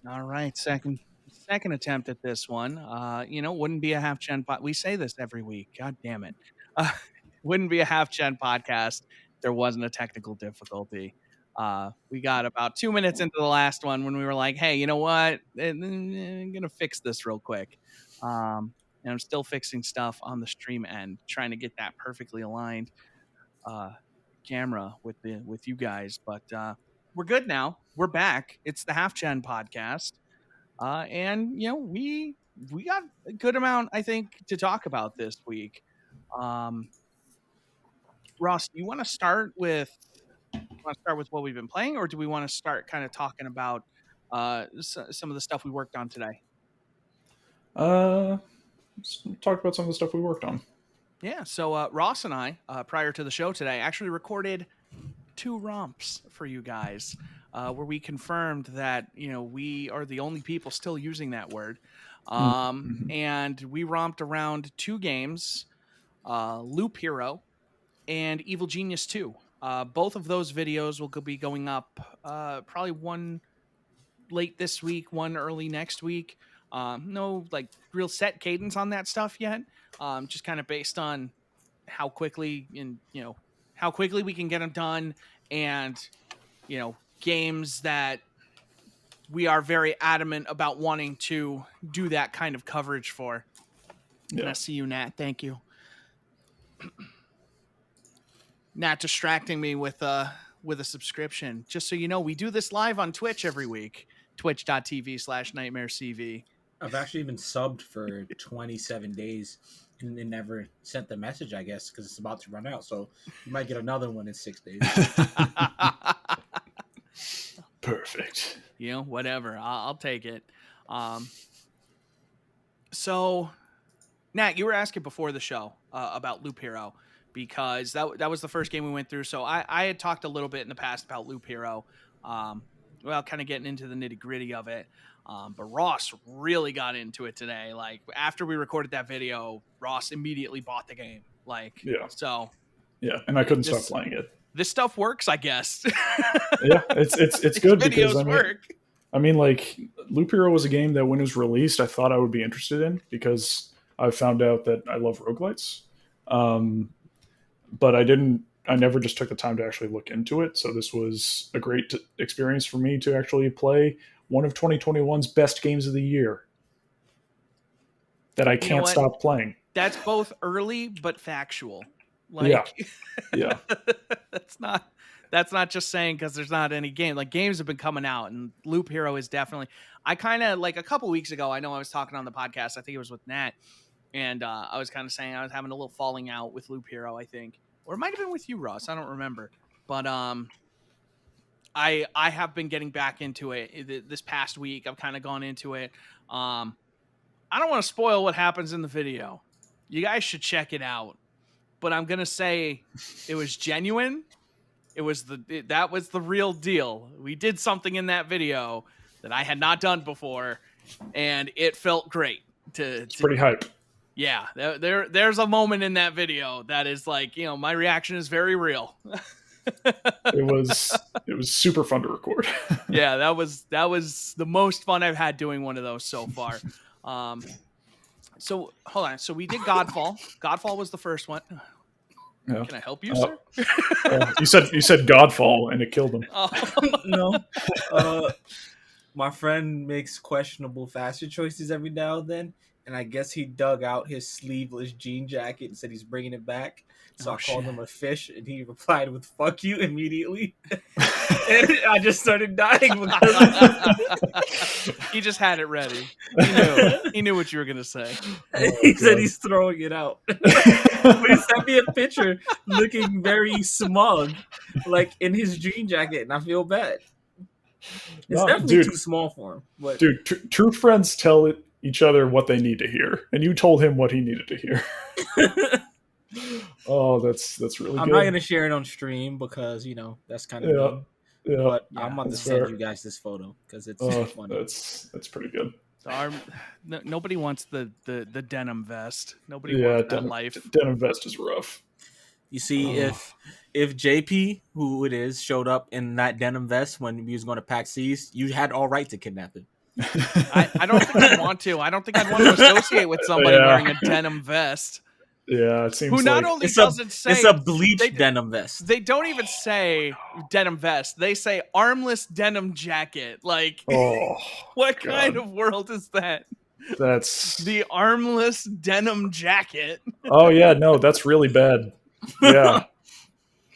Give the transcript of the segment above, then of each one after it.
All right, second attempt at this one. Wouldn't be a half gen we say this every week. God damn it. Uh, wouldn't be a half gen podcast if there wasn't a technical difficulty. We got about 2 minutes into the last one when we were like, "Hey, you know what? I'm gonna fix this real quick." And I'm still fixing stuff on the stream end, trying to get that perfectly aligned uh, camera with you guys. But we're good now. We're back. It's the Half Gen podcast. And we got a good amount, I think, to talk about this week. Um, Ross, do you want to start with what we've been playing, or do we want to start kind of talking about some of the stuff we worked on today? Let's talk about some of the stuff we worked on. Yeah. So Ross and I, prior to the show today, actually recorded 2 romps for you guys, where we confirmed that we are the only people still using that word. And we romped around 2 games, Loop Hero and Evil Genius 2. Both of those videos will be going up probably one late this week, one early next week. No like real set cadence on that stuff yet. Just kind of based on how quickly we can get them done, and games that we are very adamant about wanting to do that kind of coverage for. Yeah. And I see you, Nat. Thank you. Nat distracting me with a subscription. Just so you know, we do this live on Twitch every week. Twitch.tv/NightmareCV. I've actually been subbed for 27 days and never sent the message, I guess, because it's about to run out. So you might get another one in 6 days. Perfect. Whatever. I'll take it. So, Nat, you were asking before the show about Loop Hero, because that was the first game we went through. So I had talked a little bit in the past about Loop Hero, kind of getting into the nitty gritty of it. But Ross really got into it today. Like, after we recorded that video, Ross immediately bought the game. Yeah, and I couldn't stop playing it. This stuff works, I guess. Yeah, it's good because I mean, like, Loop Hero was a game that when it was released, I thought I would be interested in, because I found out that I love roguelites. But I never just took the time to actually look into it. So this was a great experience for me to actually play one of 2021's best games of the year that I can't stop playing. That's both early but factual. Yeah. That's not just saying because there's not any game. Like, games have been coming out, and Loop Hero is definitely. I kind of, like, a couple weeks ago, I know I was talking on the podcast. I think it was with Nat, and I was kind of saying I was having a little falling out with Loop Hero, I think, or it might have been with you, Ross. I don't remember, but I have been getting back into it this past week. I've kind of gone into it. I don't want to spoil what happens in the video. You guys should check it out. But I'm gonna say it was genuine. That was the real deal. We did something in that video that I had not done before, and it felt great. It's pretty hype. Yeah, there's a moment in that video that is like, my reaction is very real. It was super fun to record. Yeah, that was the most fun I've had doing one of those so far. So hold on. So we did Godfall. Godfall was the first one. Yeah. Can I help you, sir? You said Godfall, and it killed him. No. My friend makes questionable fashion choices every now and then, and I guess he dug out his sleeveless jean jacket and said he's bringing it back. So I called him a fish, and he replied with "fuck you" immediately. And I just started dying because he just had it ready. He knew what you were gonna say. He said he's throwing it out. But he sent me a picture looking very smug, like in his jean jacket, and I feel bad. It's definitely too small for him. But... Dude, true friends tell each other what they need to hear, and you told him what he needed to hear. Oh, that's really good. I'm not going to share it on stream because, that's kind of mean. Yeah, but I'm about to send you guys this photo because it's so funny. That's pretty good. So nobody wants the denim vest. Nobody wants that life. Denim vest is rough. You see, if JP, who it is, showed up in that denim vest when he was going to PAX East, you had all right to kidnap him. I don't think I'd want to. I don't think I'd want to associate with somebody Yeah. wearing a denim vest. Yeah, it seems Who not like only It's doesn't say a bleached they, denim vest. they don't even say denim vest. They say armless denim jacket. Like, oh what God. kind of world is that? That's The armless denim jacket. oh yeah, no, that's really bad. Yeah.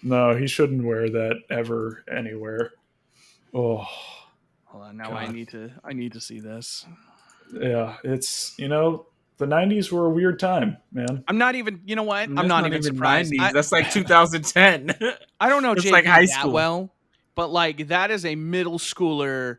No, he shouldn't wear that ever anywhere. Oh Hold on, now God. I need to see this. Yeah, it's the 90s were a weird time, man. I'm not even, you know what? I'm That's not even surprised. 90s. That's like 2010. I don't know It's JP like high that school. well, but like that is a middle schooler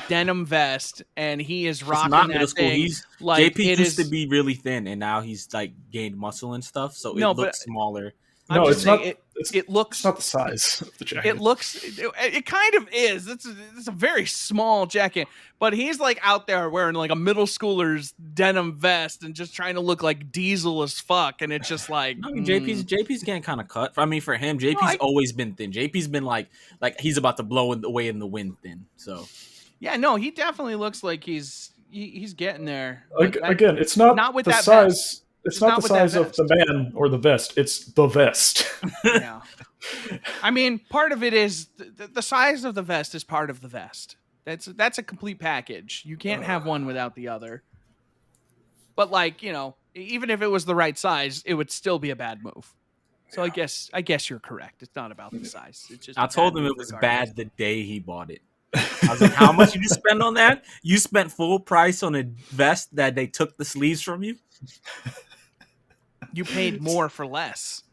denim vest, and he is It's rocking not that middle school. thing. He's Like JP it used is to be really thin, and now he's like gained muscle and stuff, so No, it but looks smaller. I'm No, just it's saying not. it looks It's not the size of the jacket. it looks it kind of is. It's a very small jacket, but he's like out there wearing like a middle schooler's denim vest and just trying to look like diesel as fuck, and it's just like I mean, JP's getting kind of cut. I mean, for him, JP's I- always been thin. JP's been like he's about to blow away in the wind thin. So yeah, no, he definitely looks like he's getting there. Again, it's not with the that size. vest. It's It's not not the with that size of the man or the vest. It's the vest. Yeah. I mean, part of it is the size of the vest is part of the vest. That's a complete package. You can't have one without the other. But like, even if it was the right size, it would still be a bad move. So I guess you're correct. It's not about the size. It's just I a told bad him it move was regardless. bad the day he bought it. I was like, "How much did you spend on that? You spent full price on a vest that they took the sleeves from you." You paid more for less.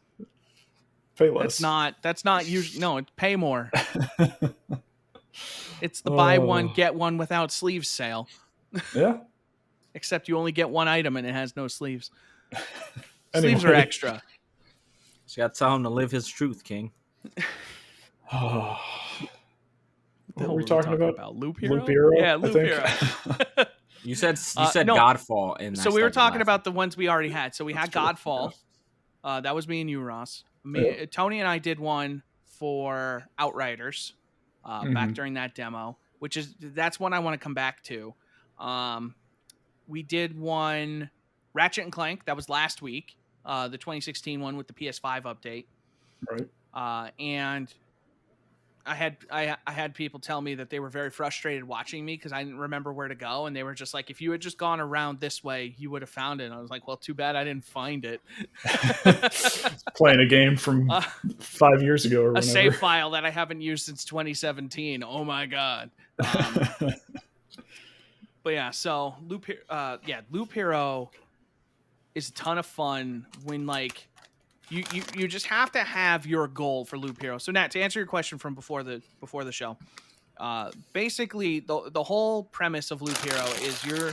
Pay less. That's not usually no, it's pay more. It's the buy one get one without sleeves sale. Yeah. Except you only get one item and it has no sleeves. Anyway. Sleeves are extra. So you got to tell him to live his truth, King. What were we talking about? Loop Hero? Loop Hero, Yeah, I Loop think. Hero. You said No. Godfall, and So we were talking about the ones we already had. So we had true. Godfall. That was me and you, Ross. Yeah. Tony and I did one for Outriders back during that demo, that's one I want to come back to. We did one Ratchet and Clank. That was last week, the 2016 one with the PS5 update. Right. And I had people tell me that they were very frustrated watching me because I didn't remember where to go, and they were just like, if you had just gone around this way, you would have found it. And I was like, well, too bad I didn't find it. Playing a game from 5 years ago or a whatever. save file that I haven't used since 2017. Oh my god. But yeah, so Loop Hero is a ton of fun when like you just have to have your goal for Loop Hero. So Nat, to answer your question from before the show, basically the whole premise of Loop Hero is you're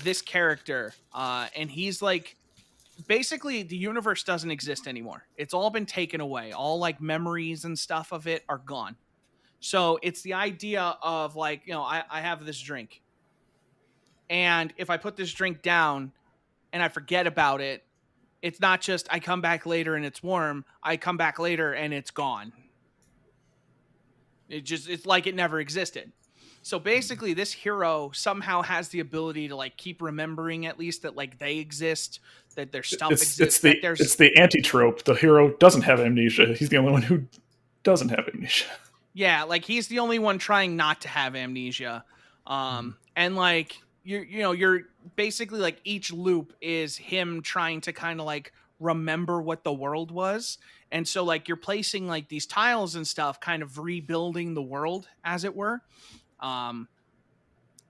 this character, and he's like, basically the universe doesn't exist anymore. It's all been taken away. All like memories and stuff of it are gone. So it's the idea of like, I have this drink, and if I put this drink down and I forget about it, it's not just I come back later and it's warm. I come back later and it's gone. It's like it never existed. So basically this hero somehow has the ability to like keep remembering at least that like they exist, that their stuff exists. It's the anti-trope. The hero doesn't have amnesia. He's the only one who doesn't have amnesia. Yeah, like he's the only one trying not to have amnesia. And like you're basically like each loop is him trying to kind of like remember what the world was. And so like you're placing like these tiles and stuff, kind of rebuilding the world as it were. And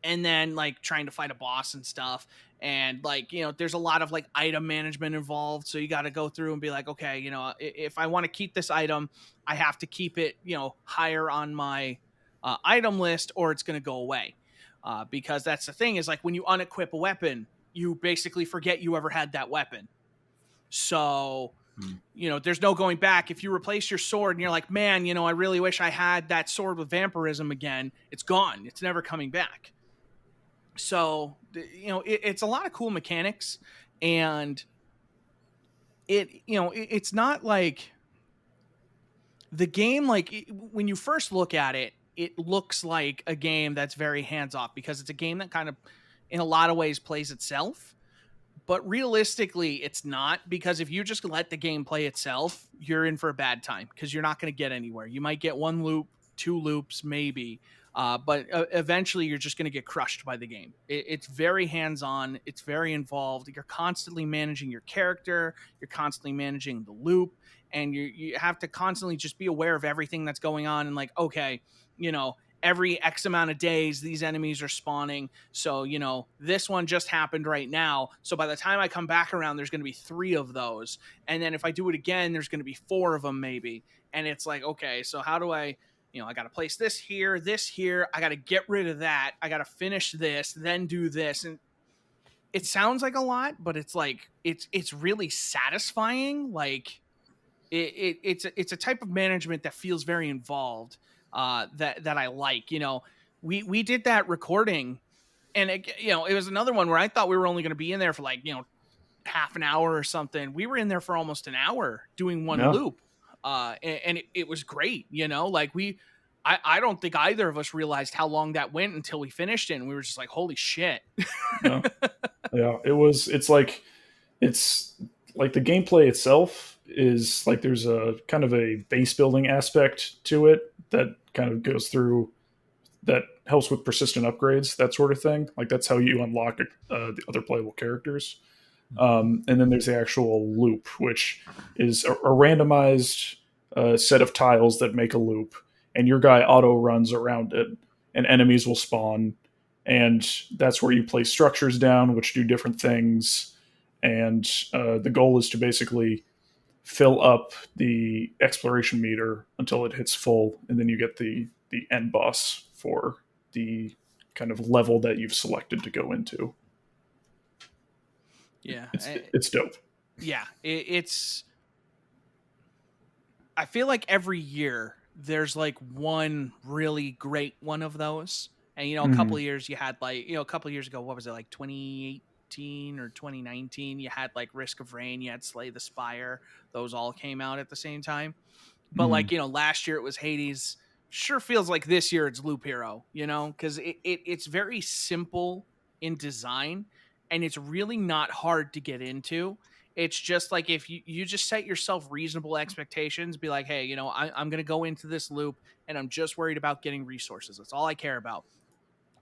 then like trying to fight a boss and stuff. And like, there's a lot of like item management involved. So you got to go through and be like, okay, if I want to keep this item, I have to keep it, higher on my item list or it's going to go away. Because that's the thing is like when you unequip a weapon, you basically forget you ever had that weapon. So, there's no going back. If you replace your sword and you're like, man, I really wish I had that sword with vampirism again. It's gone. It's never coming back. So, it's a lot of cool mechanics, and it's not like the game, like when you first look at it, it looks like a game that's very hands off, because it's a game that kind of in a lot of ways plays itself. But realistically, it's not, because if you just let the game play itself, you're in for a bad time, because you're not going to get anywhere. You might get one loop, two loops, maybe, but eventually you're just going to get crushed by the game. It's very hands-on. It's very involved. You're constantly managing your character. You're constantly managing the loop, and you have to constantly just be aware of everything that's going on. And like, okay, every X amount of days, these enemies are spawning. So, this one just happened right now. So by the time I come back around, there's going to be 3 of those. And then if I do it again, there's going to be 4 of them maybe. And it's like, okay, so how do I got to place this here. I got to get rid of that. I got to finish this, then do this. And it sounds like a lot, but it's like, it's really satisfying. Like it's a type of management that feels very involved. That I like. We did that recording, and it was another one where I thought we were only going to be in there for like half an hour or something. We were in there for almost an hour doing one loop, and it was great. Like I don't think either of us realized how long that went until we finished it, and we were just like, holy shit. Yeah, it's like the gameplay itself is like there's a kind of a base building aspect to it that kind of goes through, that helps with persistent upgrades, that sort of thing. Like that's how you unlock the other playable characters. And then there's the actual loop, which is a randomized set of tiles that make a loop, and your guy auto runs around it, and enemies will spawn, and that's where you place structures down, which do different things. And the goal is to basically fill up the exploration meter until it hits full, and then you get the end boss for the kind of level that you've selected to go into. Yeah, it's dope. Yeah, it's. I feel like every year there's like one really great one of those, and a couple of years you had like a couple of years ago, what was it, like 2018 or 2019? You had like Risk of Rain, you had Slay the Spire. Those all came out at the same time. But like last year it was Hades. Sure feels like this year it's Loop Hero. Because it's very simple in design, and it's really not hard to get into. It's just like if you just set yourself reasonable expectations, be like, hey, I'm going to go into this loop and I'm just worried about getting resources. That's all I care about.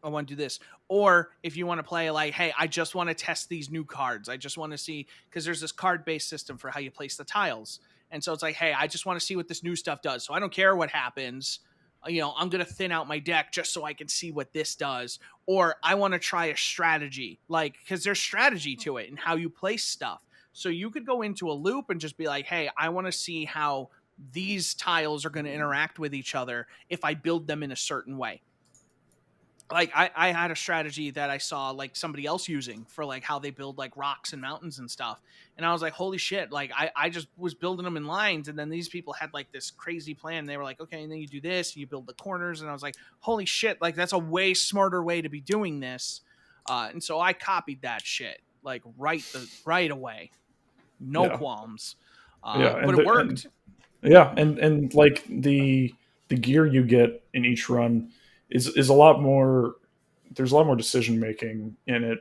I want to do this. Or if you want to play like, hey, I just want to test these new cards. I just want to see, because there's this card-based system for how you place the tiles. And so it's like, hey, I just want to see what this new stuff does. So I don't care what happens. I'm going to thin out my deck just so I can see what this does. Or I want to try a strategy, like, because there's strategy to it and how you place stuff. So you could go into a loop and just be like, hey, I want to see how these tiles are going to interact with each other if I build them in a certain way. Like I had a strategy that I saw like somebody else using for like how they build like rocks and mountains and stuff. And I was like, holy shit. Like I just was building them in lines. And then these people had like this crazy plan. They were like, okay, and then you do this, and you build the corners. And I was like, holy shit. Like that's a way smarter way to be doing this. And so I copied that shit like right away. No qualms. But it worked. And like the gear you get in each run is a lot more. There's a lot more decision making in it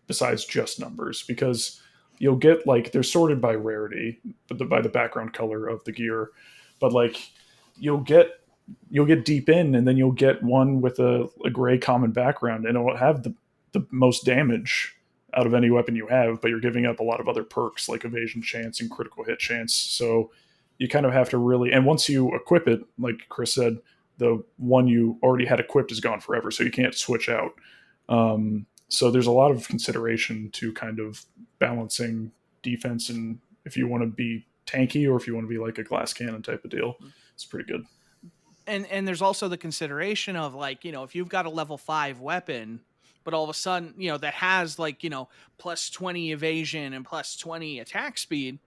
besides just numbers, because you'll get like they're sorted by rarity, but by the background color of the gear. But like you'll get deep in, and then you'll get one with a gray common background, and it'll have the most damage out of any weapon you have, but you're giving up a lot of other perks like evasion chance and critical hit chance. So you kind of have to really, and once you equip it, like Chris said, the one you already had equipped is gone forever, so you can't switch out. So there's a lot of consideration to kind of balancing defense, and if you want to be tanky or if you want to be like a glass cannon type of deal, it's pretty good. And there's also the consideration of like, if you've got a level 5 weapon, but all of a sudden, that has like, plus 20 evasion and plus 20 attack speed,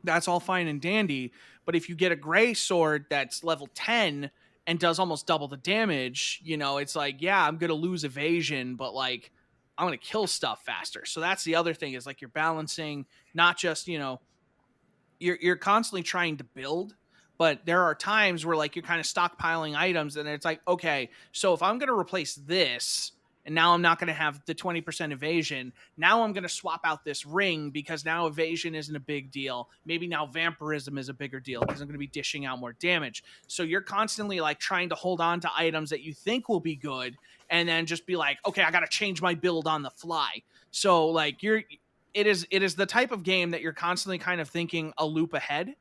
that's all fine and dandy. But if you get a gray sword that's level 10 and does almost double the damage, it's like, yeah, I'm going to lose evasion, but like, I'm going to kill stuff faster. So that's the other thing, is like you're balancing not just, you're constantly trying to build, But there are times where like you're kind of stockpiling items and it's like, okay, so if I'm going to replace this and now I'm not going to have the 20% evasion, now I'm going to swap out this ring because now evasion isn't a big deal. Maybe now vampirism is a bigger deal because I'm going to be dishing out more damage. So you're constantly like trying to hold on to items that you think will be good and then just be like, okay, I got to change my build on the fly. So like it is the type of game that you're constantly kind of thinking a loop ahead.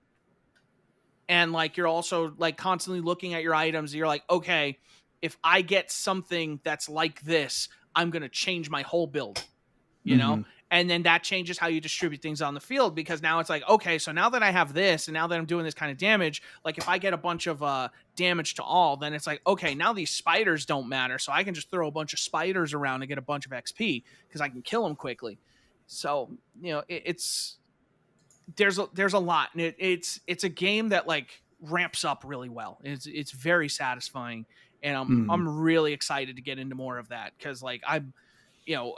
And like you're also like constantly looking at your items. You're like, okay, if I get something that's like this, I'm going to change my whole build, you know? And then that changes how you distribute things on the field, because now it's like, okay, so now that I have this and now that I'm doing this kind of damage, like if I get a bunch of damage to all, then it's like, okay, now these spiders don't matter. So I can just throw a bunch of spiders around and get a bunch of XP because I can kill them quickly. So, you know, there's a lot, and it's a game that like ramps up really well. It's very satisfying, and I'm really excited to get into more of that, because like I'm, you know,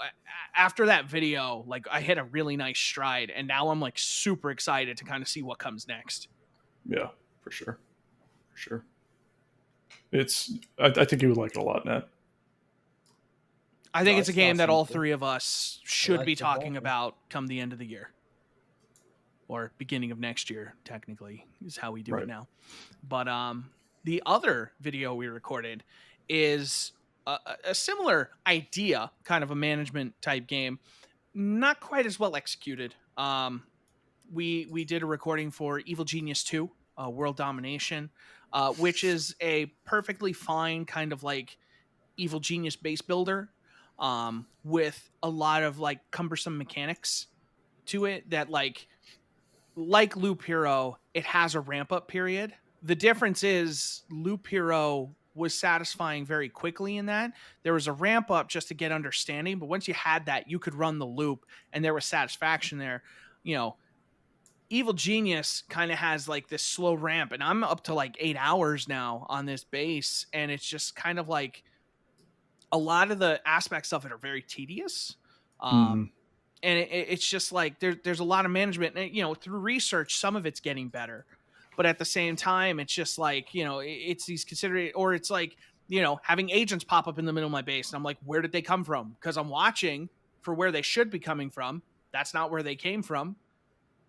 after that video, like I hit a really nice stride, and now I'm like super excited to kind of see what comes next. Yeah, for sure. I think you would like it a lot, Nat. I think it's a game that all three of us should be talking about come the end of the year. Or beginning of next year, technically, is how we do it now. But the other video we recorded is a similar idea, kind of a management type game, not quite as well executed. We did a recording for Evil Genius 2, World Domination, which is a perfectly fine kind of like Evil Genius base builder, with a lot of like cumbersome mechanics to it that like Loop Hero, it has a ramp up period. The difference is Loop Hero was satisfying very quickly in that there was a ramp up just to get understanding, but once you had that, you could run the loop and there was satisfaction there. You know, Evil Genius kind of has like this slow ramp, and I'm up to like 8 hours now on this base, and it's just kind of like a lot of the aspects of it are very tedious. And it's just like there's a lot of management, and, you know, through research, some of it's getting better, but at the same time, it's just like, you know, it's these considerate, or it's like, you know, having agents pop up in the middle of my base, and I'm like, where did they come from? Because I'm watching for where they should be coming from. That's not where they came from.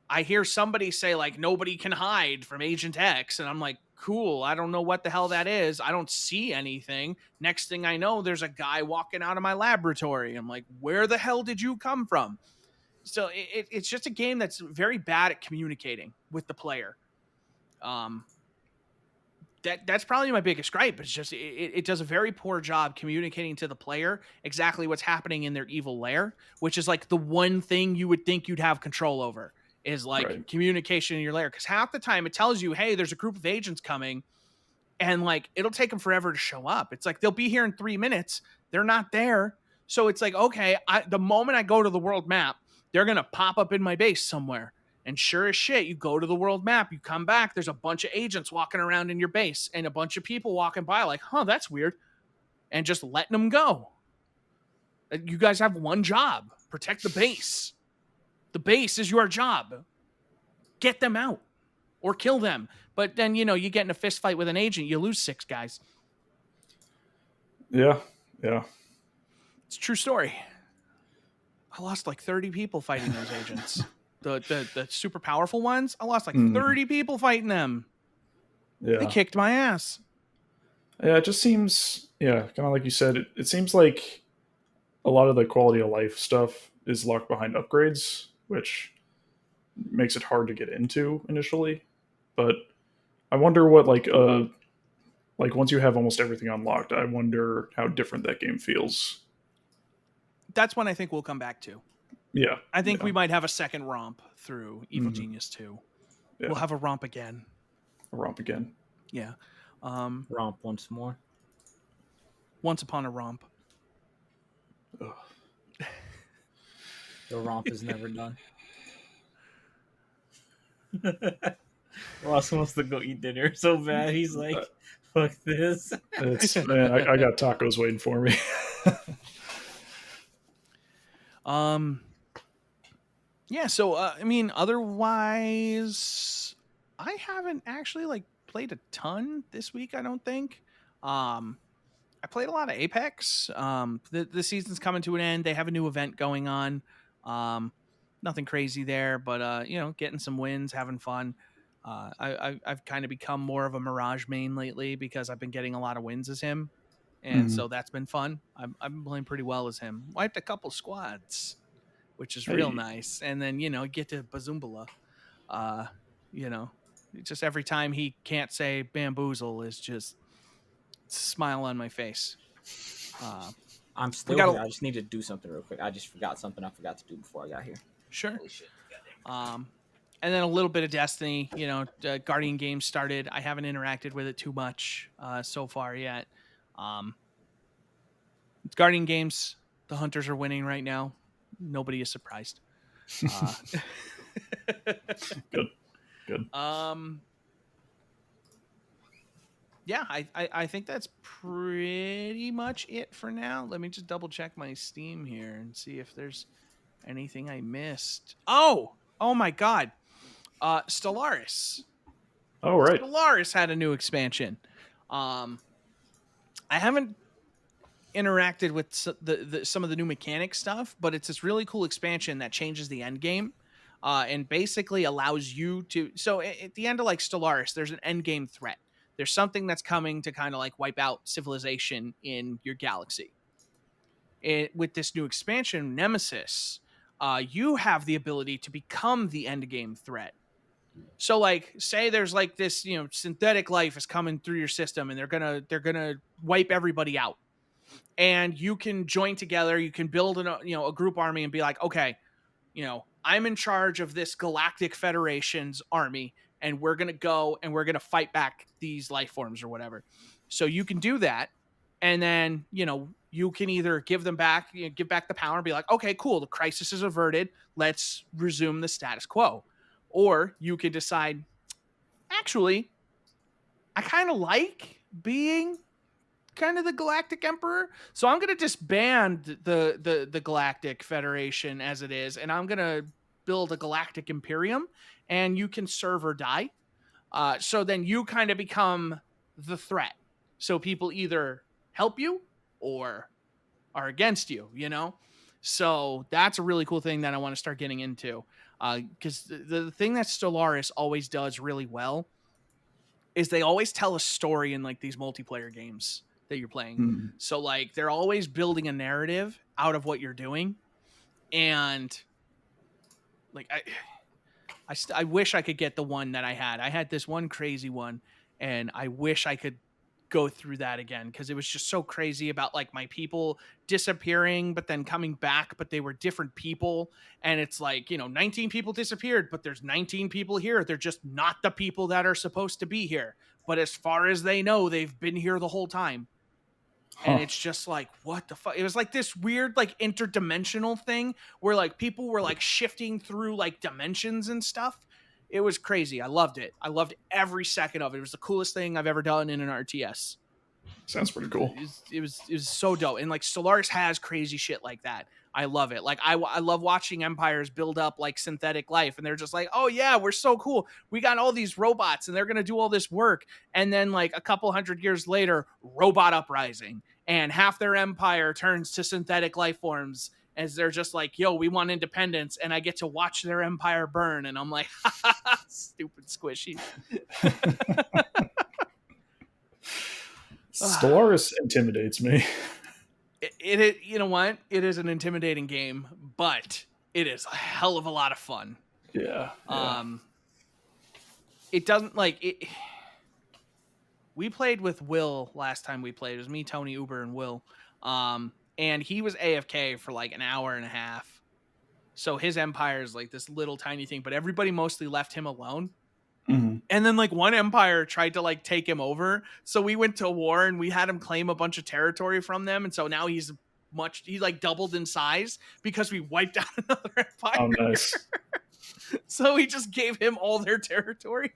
I hear somebody say like nobody can hide from Agent X, and I'm like, cool, I don't know what the hell that is. I don't see anything. Next thing I know, there's a guy walking out of my laboratory. I'm like, where the hell did you come from? So it's just a game that's very bad at communicating with the player. That's probably my biggest gripe. It's just it does a very poor job communicating to the player exactly what's happening in their evil lair, which is like the one thing you would think you'd have control over, is like communication in your lair. Because half the time it tells you, hey, there's a group of agents coming, and like it'll take them forever to show up. It's like they'll be here in 3 minutes. They're not there. So it's like, okay, the moment I go to the world map, they're going to pop up in my base somewhere. And sure as shit, you go to the world map, you come back, there's a bunch of agents walking around in your base and a bunch of people walking by like, huh, that's weird. And just letting them go. You guys have one job: protect the base. The base is your job. Get them out or kill them. But then, you know, you get in a fist fight with an agent, you lose 6 guys. Yeah. It's a true story. I lost like 30 people fighting those agents. The super powerful ones, I lost like 30 people fighting them. Yeah. They kicked my ass. Yeah, it just seems, kind of like you said, it seems like a lot of the quality of life stuff is locked behind upgrades, which makes it hard to get into initially. But I wonder what like once you have almost everything unlocked, I wonder how different that game feels. That's when I think we'll come back to. Yeah. I think we might have a second romp through Evil Genius 2. Yeah. We'll have a romp again. Yeah. Romp once more. Once upon a romp. Ugh. The romp is never done. Ross wants to go eat dinner so bad. He's like, fuck this. Man, I got tacos waiting for me. Yeah, so I mean, otherwise I haven't actually like played a ton this week, I don't think. I played a lot of Apex. The season's coming to an end. They have a new event going on. Nothing crazy there, but getting some wins, having fun. I've kind of become more of a Mirage main lately because I've been getting a lot of wins as him, and so that's been fun. I've been playing pretty well as him. Wiped a couple squads, which is real nice. And then get to Bazumbala. Just every time he can't say bamboozle is just smile on my face. I'm still here. I just need to do something real quick. I just forgot something I forgot to do before I got here. Sure. Holy shit. And then a little bit of Destiny. Guardian Games started. I haven't interacted with it too much so far yet. It's Guardian Games. The Hunters are winning right now. Nobody is surprised. Good. Yeah, I think that's pretty much it for now. Let me just double check my Steam here and see if there's anything I missed. Oh my God. Stellaris. Oh, right. Stellaris had a new expansion. I haven't interacted with some of the new mechanic stuff, but it's this really cool expansion that changes the end game. And basically allows you to... So at the end of Stellaris, there's an end game threat. There's something that's coming to kind of wipe out civilization in your galaxy. With this new expansion, Nemesis, you have the ability to become the end game threat. So say there's this, synthetic life is coming through your system and they're gonna wipe everybody out. And you can join together, you can build a group army and be like, okay, I'm in charge of this Galactic Federation's army, and we're going to go and we're going to fight back these life forms or whatever. So you can do that. And then, you can either give back the power and be like, okay, cool. The crisis is averted. Let's resume the status quo. Or you could decide, actually, I kind of like being kind of the Galactic Emperor. So I'm going to disband the Galactic Federation as it is. And I'm going to build a Galactic Imperium, and you can serve or die. So then you kind of become the threat. So people either help you or are against you, So that's a really cool thing that I want to start getting into. Because the thing that Stellaris always does really well is they always tell a story in these multiplayer games that you're playing. So they're always building a narrative out of what you're doing. And I wish I could get the one that I had. I had this one crazy one, and I wish I could go through that again because it was just so crazy about my people disappearing but then coming back, but they were different people. And it's 19 people disappeared, but there's 19 people here. They're just not the people that are supposed to be here. But as far as they know, they've been here the whole time. And it's just what the fuck? It was this weird, interdimensional thing where people were shifting through dimensions and stuff. It was crazy. I loved it. I loved every second of it. It was the coolest thing I've ever done in an RTS. Sounds pretty cool. It was so dope. And Stellaris has crazy shit like that. I love it. I love watching empires build up synthetic life, and they're just oh yeah, we're so cool. We got all these robots and they're going to do all this work. And then a couple hundred years later, robot uprising, and half their empire turns to synthetic life forms as they're just yo, we want independence. And I get to watch their empire burn. And I'm stupid squishy. Stellaris intimidates me. It you know what? It is an intimidating game, but it is a hell of a lot of fun. Yeah. It doesn't it. We played with Will last time we played. It was me, Tony, Uber, and Will. And he was AFK for an hour and a half. So his empire is this little tiny thing, but everybody mostly left him alone. Mm-hmm. And then one empire tried to take him over. So we went to war and we had him claim a bunch of territory from them. And so now he's doubled in size because we wiped out another empire. Oh, nice. So we just gave him all their territory.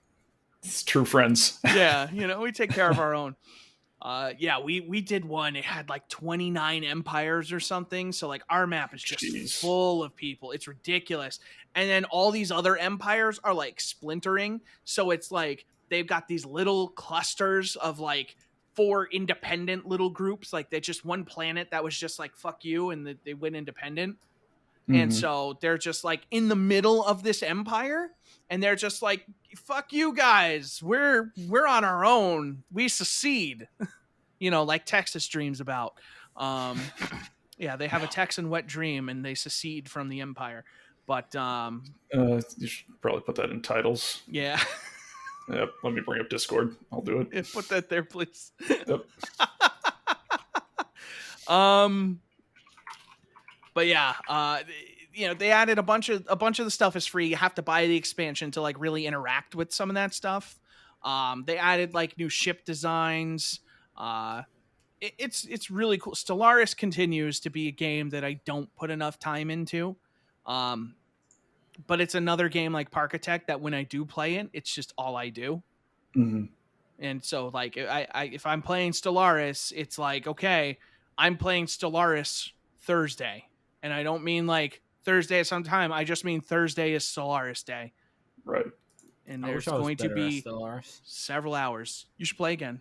It's true friends. Yeah. We take care of our own. We did one. It had 29 empires or something. So our map is just full of people. It's ridiculous. And then all these other empires are splintering. So it's they've got these little clusters of like 4 independent little groups. Like they're just one planet that was just like, fuck you. And they went independent. And so they're just like in the middle of this empire, and they're just like, fuck you guys. We're on our own. We secede. Like Texas dreams about. Yeah, they have a Texan wet dream and they secede from the empire. But you should probably put that in titles. Yeah. Yep. Let me bring up Discord. I'll do it. Yeah, put that there, please. Yep. But yeah, they added a bunch of the stuff is free. You have to buy the expansion to like really interact with some of that stuff. They added like new ship designs. It's really cool. Stellaris continues to be a game that I don't put enough time into. But it's another game like Parkitect that when I do play it, it's just all I do. Mm-hmm. And so like if I'm playing Stellaris, it's like, okay, I'm playing Stellaris Thursday. And I don't mean like Thursday at some time. I just mean Thursday is Stellaris Day. Right. And there's going to be Stellaris. Several hours. You should play again.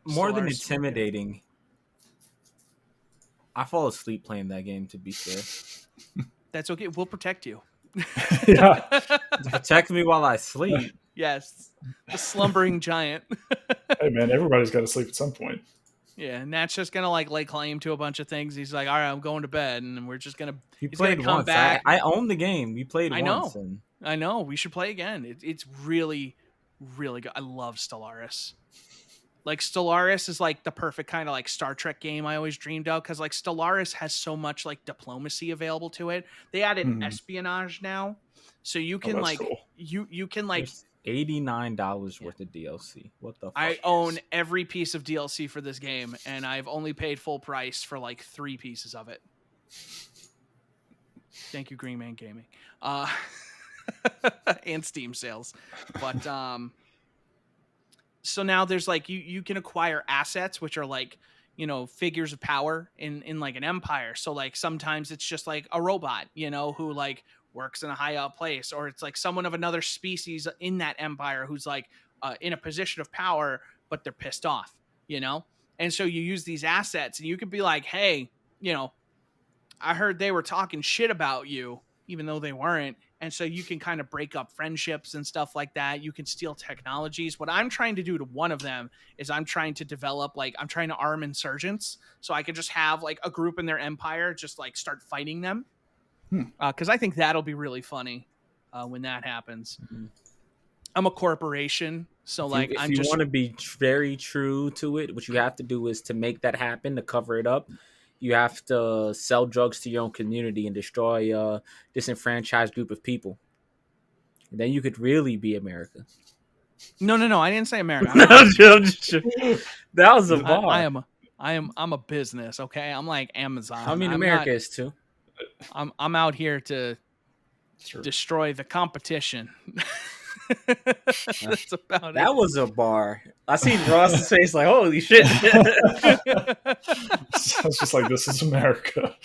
More than intimidating. I fall asleep playing that game, to be fair. That's okay. We'll protect you. Yeah. Protect me while I sleep. Yes. The slumbering giant. Hey, man, everybody's got to sleep at some point. Yeah, and Nat's just going to like lay claim to a bunch of things. He's like, all right, I'm going to bed. And we're just going to... He played once. Back. I own the game. We played once. I know. We should play again. It's really, really good. I love Stellaris. Like Stellaris is like the perfect kind of like Star Trek game I always dreamed of, because like Stellaris has so much like diplomacy available to it. They added espionage now, so you can cool. you can like $89 worth of DLC. What the fuck? I own every piece of DLC for this game, and I've only paid full price for like 3 pieces of it. Thank you, Green Man Gaming, and Steam sales, but So now there's like you can acquire assets, which are like, figures of power in like an empire. So like sometimes it's just like a robot, who like works in a high up place, or it's like someone of another species in that empire who's like in a position of power, but they're pissed off, And so you use these assets, and you could be like, hey, I heard they were talking shit about you, even though they weren't. And so you can kind of break up friendships and stuff like that. You can steal technologies. What I'm trying to do to one of them is I'm trying to develop, like, I'm trying to arm insurgents. So I could just have like a group in their empire, just like start fighting them. Because I think that'll be really funny when that happens. Mm-hmm. I'm a corporation. So like, if you want to be very true to it, what you have to do is to make that happen, to cover it up. You have to sell drugs to your own community and destroy a disenfranchised group of people. And then you could really be America. No. I didn't say America. That was a bar. I'm a business. Okay. I'm like Amazon. I mean, America is too. I'm out here to destroy the competition. That's about it. That was a bar. I seen Ross's face like, holy shit. I was just like, this is America.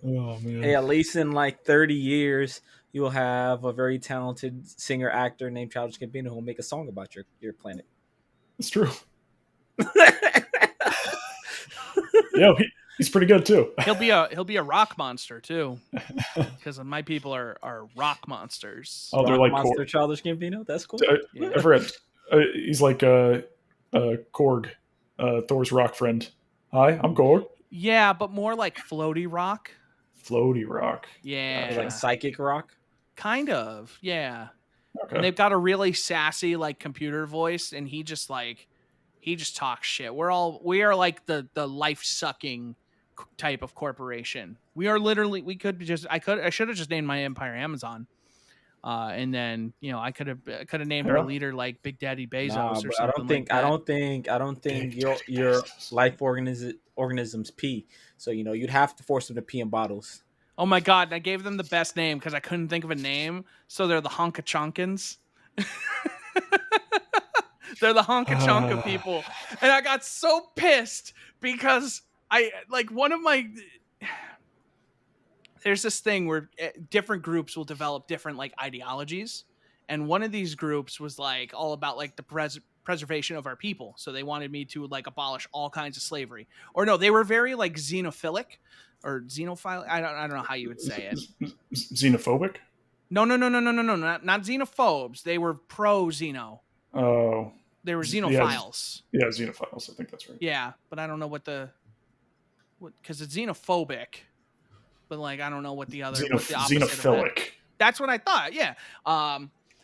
Oh man. Hey, at least in like 30 years, you'll have a very talented singer actor named Childish Gambino who will make a song about your planet. It's true. Yeah, he's pretty good too. He'll be a rock monster too, because my people are rock monsters. Oh, they're rock like monster Childish Gambino. That's cool. I forget. He's like Korg, Thor's rock friend. Hi, I'm Korg. Yeah, but more like floaty rock. Floaty rock. Yeah, like psychic rock. Kind of. Yeah. Okay. And they've got a really sassy like computer voice, and he just talks shit. We are like the life sucking type of corporation. We are literally, I should have just named my empire Amazon. And then, I could have named our leader like Big Daddy Bezos or something. I don't think your life organisms pee. So, you'd have to force them to pee in bottles. Oh my God. I gave them the best name because I couldn't think of a name. So they're the Honka-Chonkins. They're the Honka-Chonka people. And I got so pissed because there's this thing where different groups will develop different like ideologies, and one of these groups was like all about like the preservation of our people. So they wanted me to like abolish all kinds of slavery, or no, they were very like xenophilic or xenophile. I don't know how you would say it. Xenophobic? No, not xenophobes. They were pro xeno. Oh, They were yeah, xenophiles. yeah, xenophiles. I think that's right. Yeah, but I don't know what because it's xenophobic. But like I don't know what the opposite Xenophilic. of that. That's what I thought. Yeah.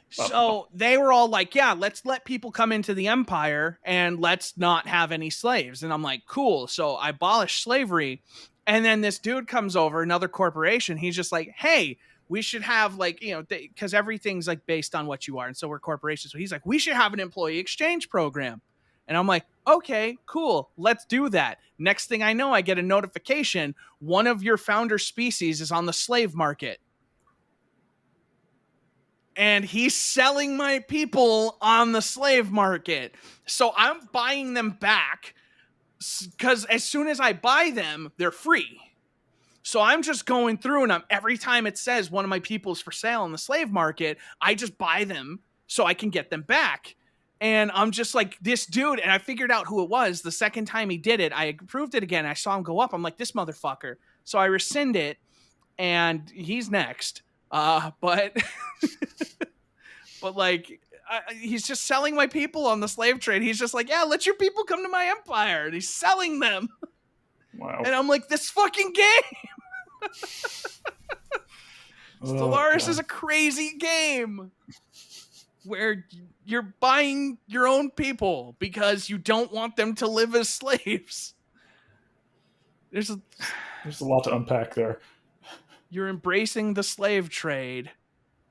So they were all like, yeah, let's let people come into the empire and let's not have any slaves. And I'm like, cool. So I abolished slavery. And then this dude comes over, another corporation. He's just like, hey, we should have like, because everything's like based on what you are. And so we're corporations. So he's like, we should have an employee exchange program. And I'm like, okay, cool. Let's do that. Next thing I know, I get a notification. One of your founder species is on the slave market. And he's selling my people on the slave market. So I'm buying them back because as soon as I buy them, they're free. So I'm just going through and every time it says one of my people is for sale on the slave market, I just buy them so I can get them back. And I'm just like, this dude, and I figured out who it was. The second time he did it, I approved it again. I saw him go up. I'm like, this motherfucker. So I rescind it, and he's next. But but like, he's just selling my people on the slave trade. He's just like, yeah, let your people come to my empire. And he's selling them. Wow. And I'm like, this fucking game. Stellaris is a crazy game where you're buying your own people because you don't want them to live as slaves. There's a lot to unpack there. You're embracing the slave trade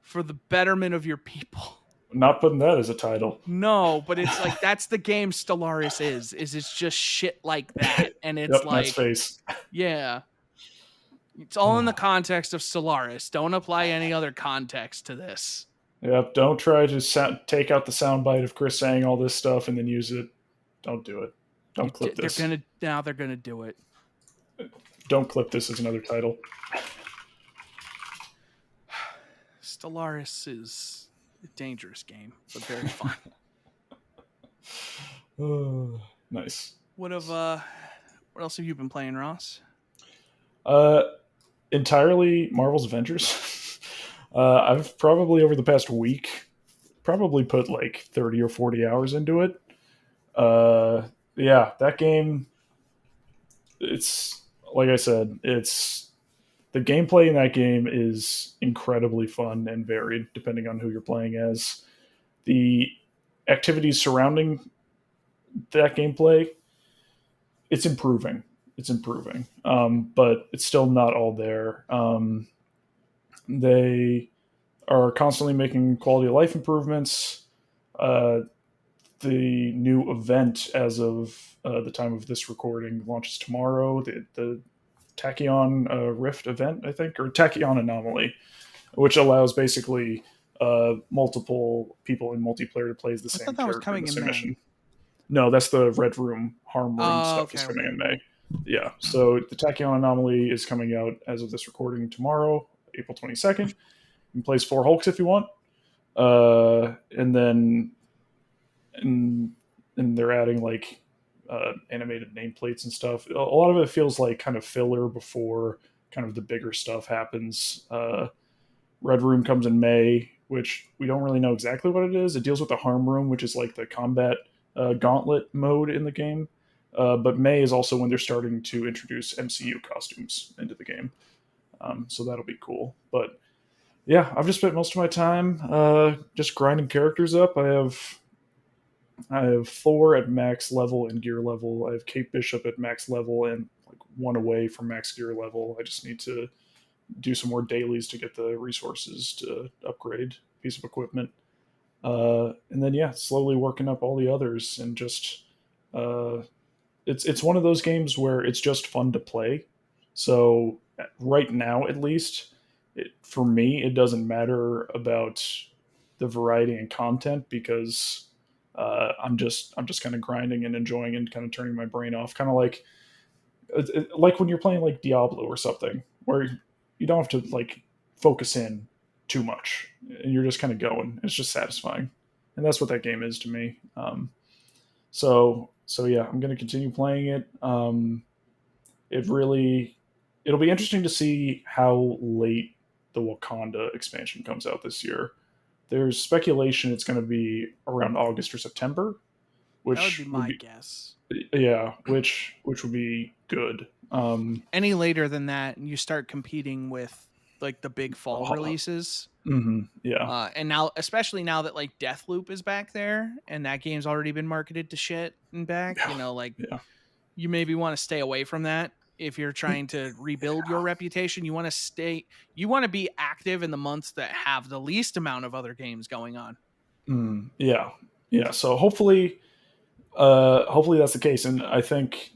for the betterment of your people. Not putting that as a title. No, but it's like that's the game Stellaris is it's just shit like that. And it's yep, like nice face. Yeah. It's all in the context of Stellaris. Don't apply any other context to this. Yep, don't try to take out the soundbite of Chris saying all this stuff and then use it. Don't do it. Don't clip this. They're gonna do it. Don't clip this as another title. Stellaris is a dangerous game, but very fun. Nice. What else have you been playing, Ross? Entirely Marvel's Avengers. I've probably over the past week put like 30 or 40 hours into it. Yeah, that game, it's like I said, the gameplay in that game is incredibly fun and varied depending on who you're playing as. The activities surrounding that gameplay, it's improving. But it's still not all there. They are constantly making quality of life improvements. The new event, as of the time of this recording, launches tomorrow. The Tachyon Rift event, I think, or Tachyon Anomaly, which allows basically multiple people in multiplayer to play as the same character in the same mission. No, that's the Red Room, Harm Room stuff that's coming in May. Yeah, so the Tachyon Anomaly is coming out as of this recording tomorrow, April 22nd. You can play as 4 Hulks if you want. And then and they're adding like animated nameplates and stuff. A lot of it feels like kind of filler before kind of the bigger stuff happens. Red Room comes in May, which we don't really know exactly what it is. It deals with the Harm Room, which is like the combat gauntlet mode in the game. But May is also when they're starting to introduce MCU costumes into the game. So that'll be cool. But yeah, I've just spent most of my time just grinding characters up. I have Thor at max level and gear level. I have Kate Bishop at max level and like 1 away from max gear level. I just need to do some more dailies to get the resources to upgrade a piece of equipment. And then yeah, slowly working up all the others and just it's one of those games where it's just fun to play. So right now, at least, for me, it doesn't matter about the variety and content because I'm just kind of grinding and enjoying and kind of turning my brain off, kind of like when you're playing like Diablo or something, where have to like focus in too much, and you're just kind of going. It's just satisfying, and that's what that game is to me. So yeah, I'm going to continue playing it. It really it'll be interesting to see how late the Wakanda expansion comes out this year. There's speculation it's going to be around August or September, That would be which would my be guess. yeah, which would be good. Any later than that, and you start competing with like the big fall releases. Yeah, And now, especially now that like Deathloop is back there, and that game's already been marketed to shit and back, yeah, you know, like yeah. you maybe want to stay away from that if you're trying to rebuild your reputation. You want to be active in the months that have the least amount of other games going on. Yeah, yeah. So hopefully that's the case, and I think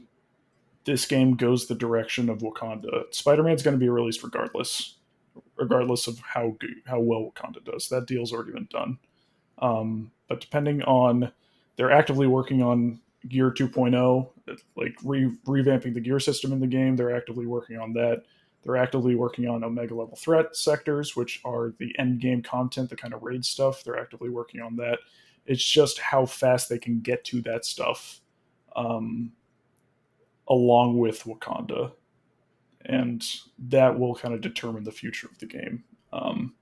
this game goes the direction of Wakanda. Spider-Man's going to be released regardless of how well Wakanda does. That deal's already been done. But depending on, they're actively working on Gear 2.0, like revamping the gear system in the game. They're actively working on that. They're actively working on Omega level threat sectors, which are the end game content, the kind of raid stuff. They're actively working on that. It's just how fast they can get to that stuff, um, along with Wakanda, and that will kind of determine the future of the game. Um,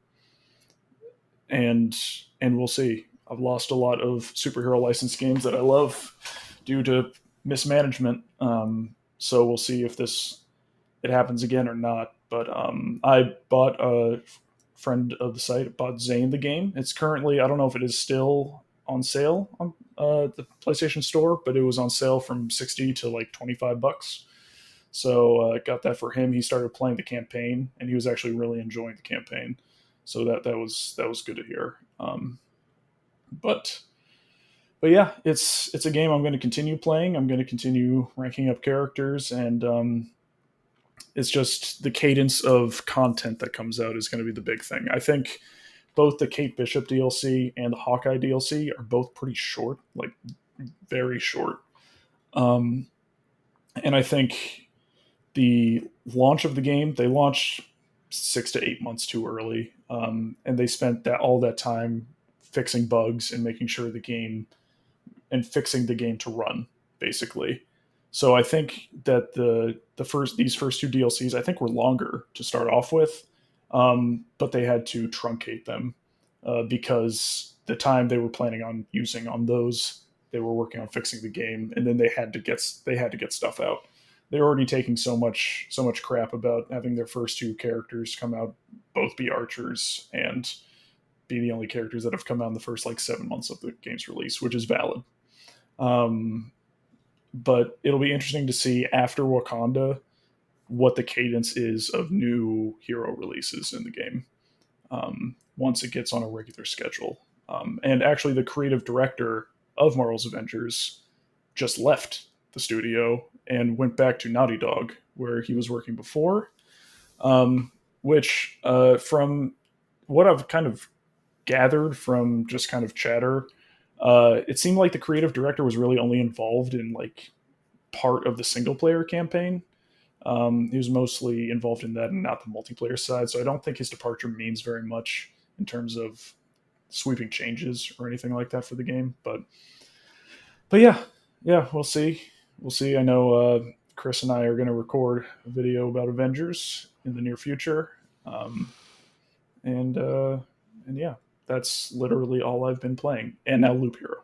and we'll see. I've lost a lot of superhero licensed games that I love due to mismanagement. So we'll see if it happens again or not. But I bought a friend of the site bought Zane the game. It's currently, I don't know if it is still on sale on the PlayStation Store, but it was on sale from 60 to like $25. So got that for him. He started playing the campaign, and he was actually really enjoying the campaign. So that was good to hear. But yeah, it's a game I'm going to continue playing. I'm going to continue ranking up characters, and it's just the cadence of content that comes out is going to be the big thing. I think both the Kate Bishop DLC and the Hawkeye DLC are both pretty short, like very short. And I think the launch of the game, they launched 6 to 8 months too early, and they spent all that time fixing bugs and making sure the game and fixing the game to run, basically. So I think that these first two DLCs I think were longer to start off with, but they had to truncate them because the time they were planning on using on those, they were working on fixing the game, and then they had to get stuff out. They're already taking so much crap about having their first two characters come out, both be archers and be the only characters that have come out in the first like 7 months of the game's release, which is valid. But it'll be interesting to see after Wakanda what the cadence is of new hero releases in the game, once it gets on a regular schedule. And actually, the creative director of Marvel's Avengers just left the studio and went back to Naughty Dog, where he was working before. Which, from what I've kind of gathered from just kind of chatter, it seemed like the creative director was really only involved in like part of the single player campaign. He was mostly involved in that and not the multiplayer side. So I don't think his departure means very much in terms of sweeping changes or anything like that for the game. But yeah, we'll see. We'll see. I know Chris and I are going to record a video about Avengers in the near future. And yeah, that's literally all I've been playing. And now Loop Hero.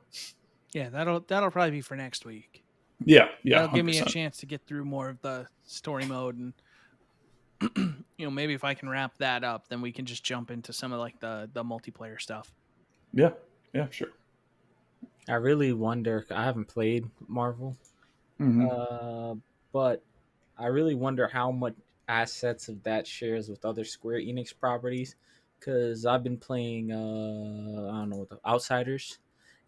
Yeah, that'll probably be for next week. Yeah, That'll 100%. give me a chance to get through more of the story mode, and maybe if I can wrap that up, then we can just jump into some of like the multiplayer stuff. Yeah, sure. I really wonder. I haven't played Marvel, but I really wonder how much assets of that shares with other Square Enix properties. Because I've been playing, I don't know, the Outsiders,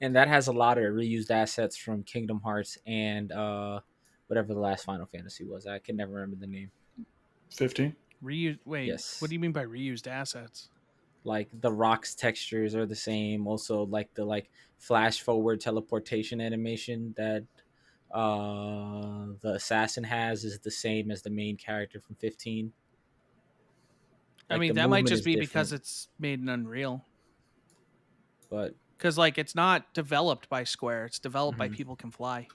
and that has a lot of reused assets from Kingdom Hearts and whatever the last Final Fantasy was. I can never remember the name. 15. Wait, Yes. what do you mean by reused assets? Like the rocks textures are the same. Also, like the flash forward teleportation animation that the assassin has is the same as the main character from 15. I mean, the that might movement just is be different. because it's made in Unreal. But Because like it's not developed by Square; it's developed by Mhm. People Can Fly.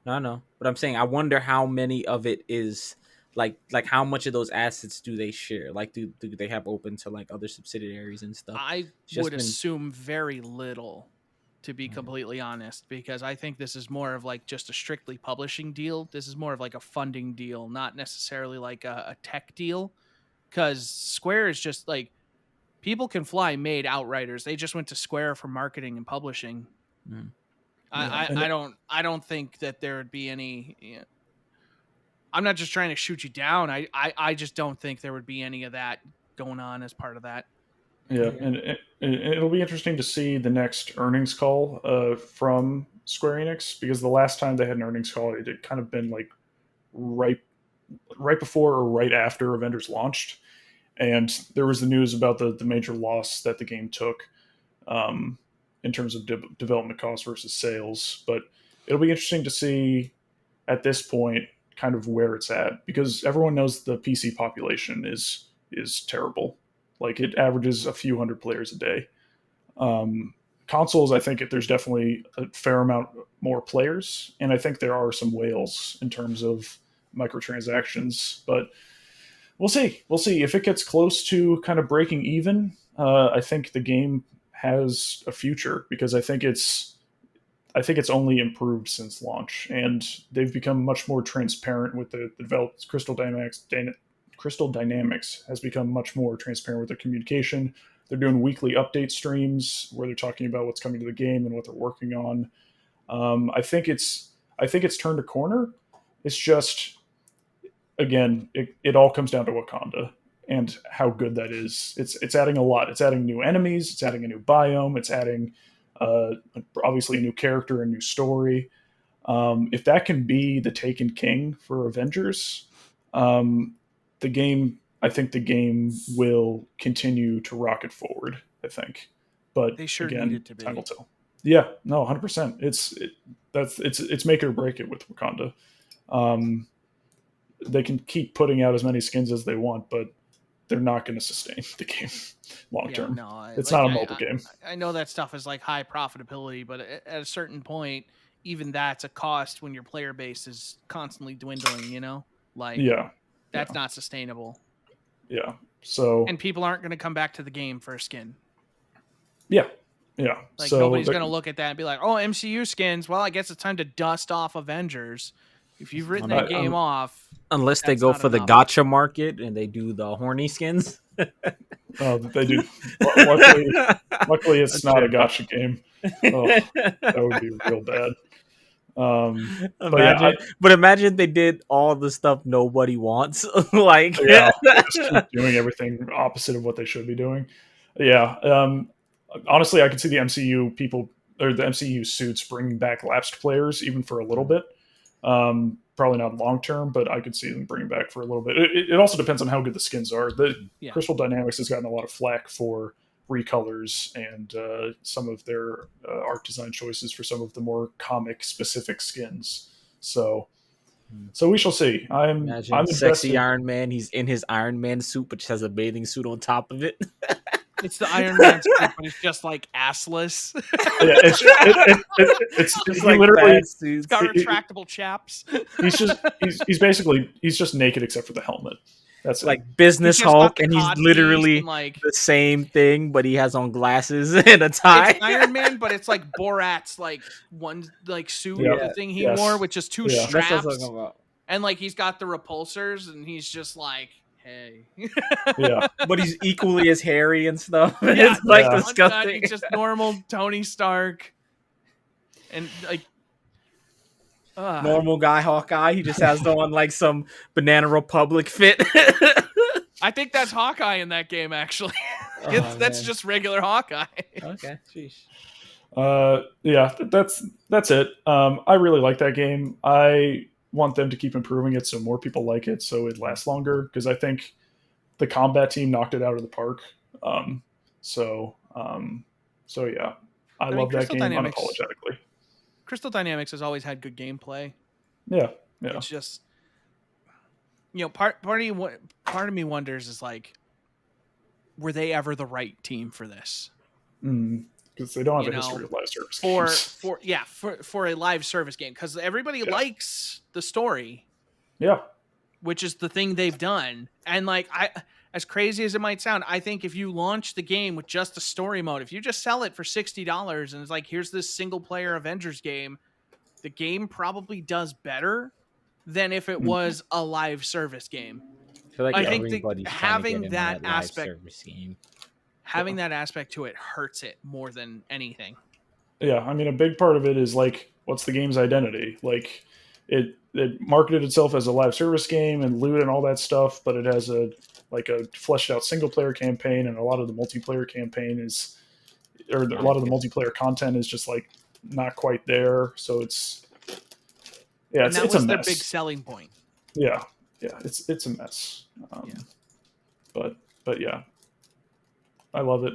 no, but I'm saying I wonder how many of it is like how much of those assets do they share? Like, do they have open to like other subsidiaries and stuff? I It's just would been assume very little, to be completely honest, because I think this is more of like just a strictly publishing deal. This is more of like a funding deal, not necessarily like a tech deal. Because Square is just like People Can Fly made Outriders. They just went to Square for marketing and publishing. Mm. Yeah, I don't think that there would be any. I'm not just trying to shoot you down. I just don't think there would be any of that going on as part of that. Yeah, Yeah. and it'll be interesting to see the next earnings call from Square Enix, because the last time they had an earnings call, it had kind of been like right before or right after Avengers launched, and there was the news about the major loss that the game took in terms of development costs versus sales. But it'll be interesting to see at this point kind of where it's at, because everyone knows the PC population is terrible. Like, it averages a few hundred players a day. Consoles, I think there's definitely a fair amount more players, and I think there are some whales in terms of microtransactions. But we'll see. We'll see if it gets close to kind of breaking even. I think the game has a future, because I think it's only improved since launch, and they've become much more transparent with the developed Crystal Dynamics. Crystal Dynamics has become much more transparent with their communication. They're doing weekly update streams where they're talking about what's coming to the game and what they're working on. I think it's turned a corner. It's just, again, it all comes down to Wakanda and how good that is. It's adding a lot. It's adding new enemies. It's adding a new biome. It's adding obviously a new character, a new story. If that can be the Taken King for Avengers, I think the game will continue to rocket forward. I think, but They sure again, need it to be. time will tell. Yeah, no, 100%. It's make it or break it with Wakanda. They can keep putting out as many skins as they want, but they're not going to sustain the game long Yeah, term. no, It's like not a mobile game. I know that stuff is like high profitability, but at a certain point, even that's a cost when your player base is constantly dwindling. Like Yeah, that's not sustainable, yeah. So and people aren't going to come back to the game for a skin. yeah. Like So nobody's going to look at that and be like, "Oh, MCU skins. Well, I guess it's time to dust off Avengers." If you've written that game off, Unless they that's go not for the enough. gotcha market and they do the horny skins. they do. Luckily, it's That's not fair. a gotcha game. Oh, that would be real bad. But imagine they did all the stuff nobody wants. Like, yeah, they just keep doing everything opposite of what they should be doing. Yeah. Honestly, I could see the MCU people, or the MCU suits, bringing back lapsed players even for a little bit. Probably not long term, but I could see them bringing back for a little bit. It also depends on how good the skins are. Yeah. Crystal Dynamics has gotten a lot of flack for recolors and some of their art design choices for some of the more comic specific skins. So we shall see. imagine I'm sexy invested. Iron Man. He's in his Iron Man suit, but just has a bathing suit on top of it. It's the Iron Man suit, but it's just like assless. Yeah, it's Just he like literally. bad suits. It's got retractable chaps. He's basically just naked except for the helmet. That's Like it. Business He's just got Hulk, the and he's cod piece literally and, like, the same thing, but he has on glasses and a tie. it's Iron Man, but it's like Borat's like one like suit, Yeah. the thing he Yes. wore with just two Yeah. That's what I'm straps, talking about. and like he's got the repulsors, and he's just like, hey, Yeah, But he's equally as hairy and stuff. Yeah, It's like yeah. disgusting. He's just normal Tony Stark, and like Normal guy Hawkeye. He just has on like some Banana Republic fit. I think that's Hawkeye in that game. Actually, Oh, that's man. just regular Hawkeye. Okay, sheesh. yeah. That's it. I really like that game. I want them to keep improving it so more people like it, so it lasts longer. Because I think the combat team knocked it out of the park. So yeah, I mean, love that Crystal game Dynamics- unapologetically. Crystal Dynamics has always had good gameplay. Yeah. It's just, part of me wonders is like, were they ever the right team for this? Because they don't have You a history know, of live service for games. for a live service game, because everybody likes the story, Yeah. which is the thing they've done. And like, as crazy as it might sound, I think if you launch the game with just a story mode, if you just sell it for $60 and it's like, here's this single player Avengers game, the game probably does better than if it was a live service game. I feel like I think everybody's trying to having get in that that live aspect, service game. having that aspect to it hurts it more than anything. Yeah, I mean, a big part of it is like, what's the game's identity? Like, it marketed itself as a live service game and loot and all that stuff, but it has a fleshed out single player campaign, and a lot of the multiplayer campaign is, or a lot of the multiplayer content is just like not quite there. So it's And it's that a was their mess. big selling point. Yeah, it's a mess. But yeah, I love it.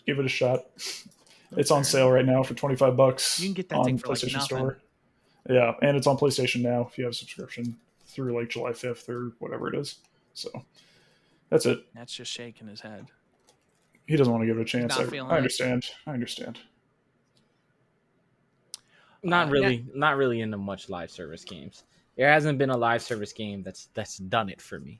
Give it a shot. It's on sale right now for $25. You can get that on thing for like PlayStation nothing. Store. Yeah, and it's on PlayStation now if you have a subscription through like July 5th or whatever it is. So that's it. That's just shaking his head. He doesn't want to give it a chance. Not feeling I it. understand. I understand. Not really into much live service games. There hasn't been a live service game that's done it for me.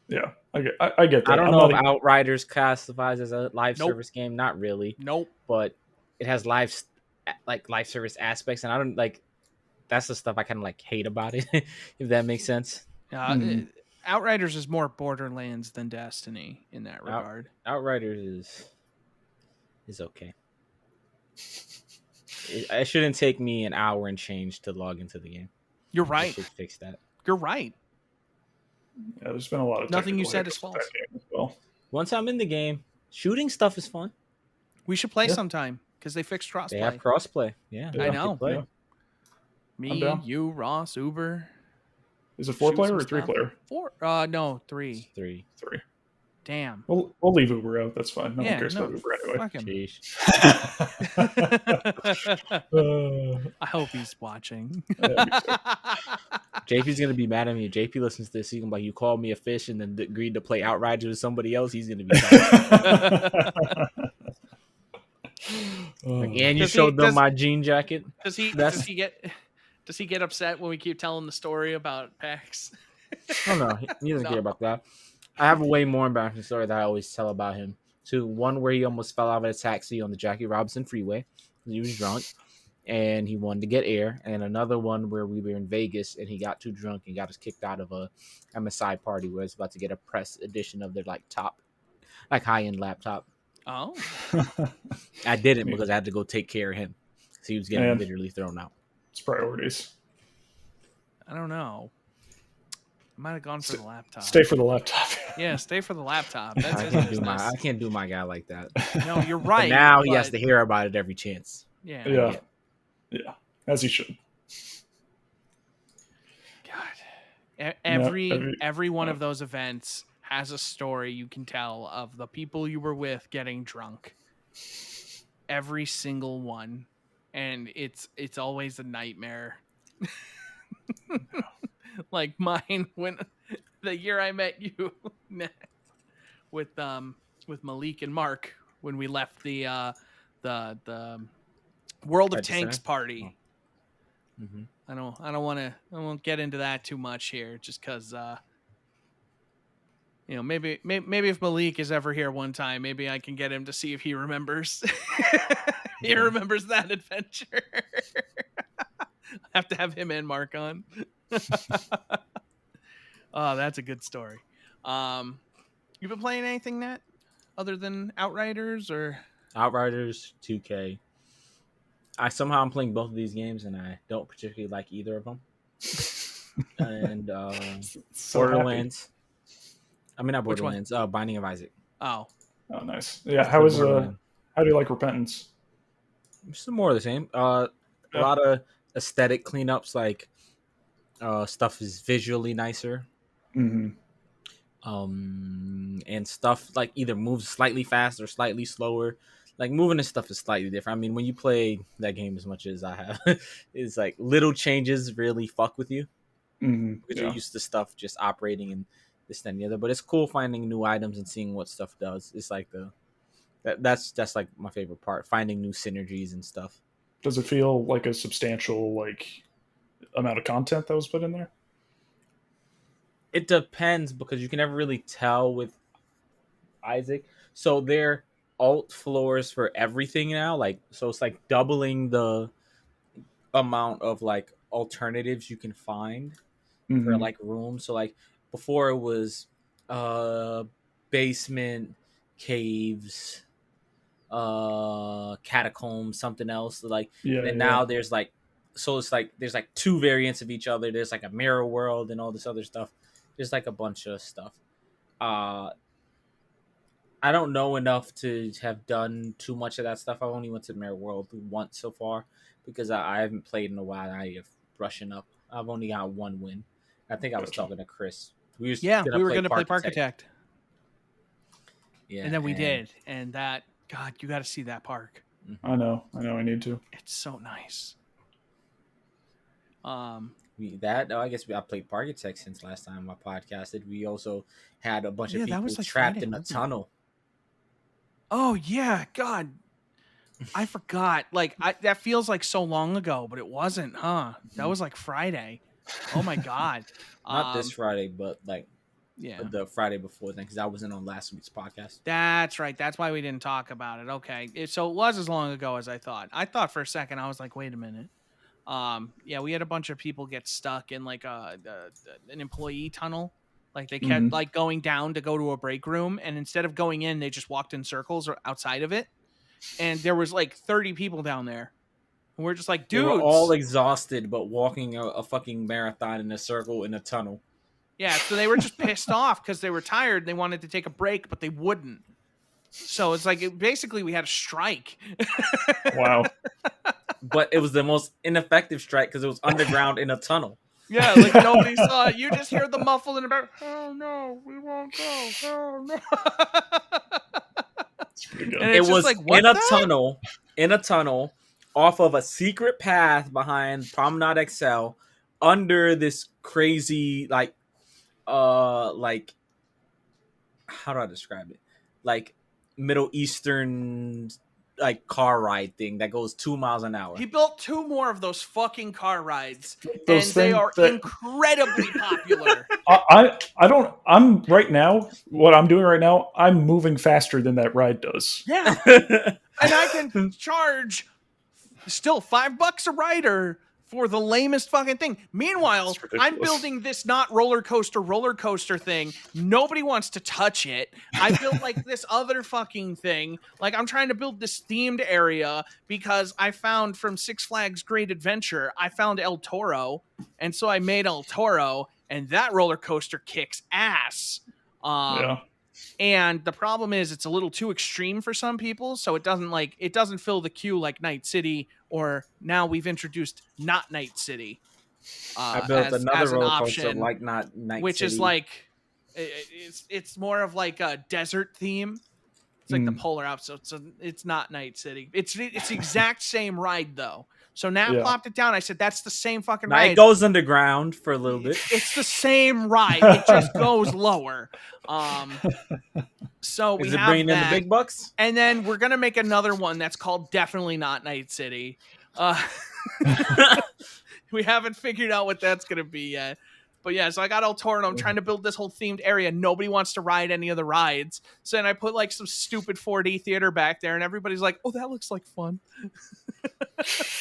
Yeah, I get that. I don't know if Outriders classifies as a live service game. Not really. Nope. But it has live service aspects, and I don't like. That's the stuff I kind of like hate about it. If that makes sense. Outriders is more Borderlands than Destiny in that regard. Outriders is okay. It shouldn't take me an hour and change to log into the game. You're I right. should fix that. You're right. Yeah, there's been a lot of Nothing you technical said is hiccups with false. that game as well. Once I'm in the game, shooting stuff is fun. We should play Yeah. sometime because they fixed crossplay. They have crossplay. Yeah, I know. play. Yeah. I'm Me, down. you, Ross, Uber. Is it 4-player Shoot or some 3-player? Four. No, 3. 3. 3. Damn. We'll leave Uber out. That's fine. No Yeah, one cares no, about Uber anyway. Fuck him. Sheesh. I hope he's watching. Yeah, me too. JP's gonna be mad at me. If JP listens to this, he's gonna be like, you called me a fish and then agreed to play Outriders with somebody else. He's gonna be like, and you showed them my jean jacket. Does he get upset when we keep telling the story about PAX? Oh no, he doesn't No. care about that. I have a way more embarrassing story that I always tell about him. Too, one where he almost fell out of a taxi on the Jackie Robinson freeway because he was drunk and he wanted to get air, and another one where we were in Vegas and he got too drunk and got us kicked out of a MSI party where it's about to get a press edition of their high-end laptop. Oh, I didn't because I had to go take care of him. So he was getting Man. literally thrown out. It's priorities. I don't know. I might have gone for the laptop. Stay for the laptop. Yeah, stay for the laptop. That's I his can't business. do my guy like that. No, you're But right. now he has but- to hear about it every chance. Yeah. Yeah, as he should. God. Every one of those events has a story you can tell of the people you were with getting drunk. Every single one. And it's always a nightmare. Like mine when the year I met you with Malik and Mark when we left the World of Texan? Tanks party. Mm-hmm. I won't get into that too much here just because maybe if Malik is ever here one time, maybe I can get him to see if he remembers. He remembers that adventure. I have to have him and Mark on. Oh, that's a good story. You've been playing anything, Nat, other than Outriders or Outriders, 2K. I'm playing both of these games and I don't particularly like either of them. And So Borderlands. I mean, not Which one? Borderlands. Binding of Isaac. oh, happy. Oh, nice. Yeah. How do you like Repentance? It's more of the same. A lot of aesthetic cleanups, like stuff is visually nicer. Mm-hmm. And stuff like either moves slightly faster or slightly slower. Like moving and stuff is slightly different. I mean, when you play that game as much as I have, it's like little changes really fuck with you Mm-hmm. because you're used to stuff just operating in this, then the other. But it's cool finding new items and seeing what stuff does. It's like that's like my favorite part, finding new synergies and stuff. Does it feel like a substantial amount of content that was put in there? It depends because you can never really tell with Isaac. So they're alt floors for everything now. Like, so it's like doubling the amount of like alternatives you can find for like rooms. So like before it was basement, caves, catacombs, something else. Like, and now there's like, so it's like there's like two variants of each other. There's like a mirror world and all this other stuff. There's like a bunch of stuff. I don't know enough to have done too much of that stuff. I only went to Mirror World once so far because I haven't played in a while. I have brushing up. I've only got one win. I think I was talking to Chris. We were going to play Parkitect. Yeah, and then we did, and that, God, you got to see that park. I know, I need to. It's so nice. I guess I played Parkitect since last time I podcasted. We also had a bunch of people like trapped in a tunnel. Oh yeah, God, I forgot. Like that feels like so long ago, but it wasn't, huh? That was like Friday. Oh my God. Not this Friday, but like yeah, the Friday before then, because I wasn't on last week's podcast. That's right. That's why we didn't talk about it. Okay, so it was as long ago as I thought. I thought for a second, I was like, wait a minute. Yeah, we had a bunch of people get stuck in like an employee tunnel. Like they kept like going down to go to a break room, and instead of going in, they just walked in circles or outside of it. And there was like 30 people down there. And we're just like, dudes. They were all exhausted, but walking a fucking marathon in a circle in a tunnel. Yeah, so they were just pissed off because they were tired. They wanted to take a break, but they wouldn't. So it's like basically we had a strike. Wow. But it was the most ineffective strike because it was underground in a tunnel. Yeah, like nobody saw it. You just hear the muffled in the back. Oh no, we won't go. Oh no. It was like, in a tunnel off of a secret path behind Promenade XL under this crazy like how do I describe it? Like Middle Eastern like car ride thing that goes 2 miles an hour. He built 2 more of those fucking car rides, and they are incredibly popular. I'm right now, what I'm doing right now, I'm moving faster than that ride does. Yeah. And I can charge still $5 a rider for the lamest fucking thing. Meanwhile, I'm building this not roller coaster thing. Nobody wants to touch it. I built like this other fucking thing. Like I'm trying to build this themed area because I found from Six Flags Great Adventure, I found El Toro. And so I made El Toro, and that roller coaster kicks ass. Yeah. And the problem is it's a little too extreme for some people, so it doesn't fill the queue like Night City, or now we've introduced Not Night City. I built another roller coaster like Not Night which City. Is like it's more of like a desert theme. It's like the polar opposite. So it's not Night City. It's the exact same ride though. So now I plopped it down. I said, that's the same fucking ride. It goes underground for a little bit. It's the same ride. It just goes lower. So we have bringing in the big bucks? And then we're going to make another one that's called Definitely Not Night City. We haven't figured out what that's going to be yet. But yeah, so I got El Toro, and I'm trying to build this whole themed area. Nobody wants to ride any of the rides. So then I put like some stupid 4D theater back there, and everybody's like, oh, that looks like fun.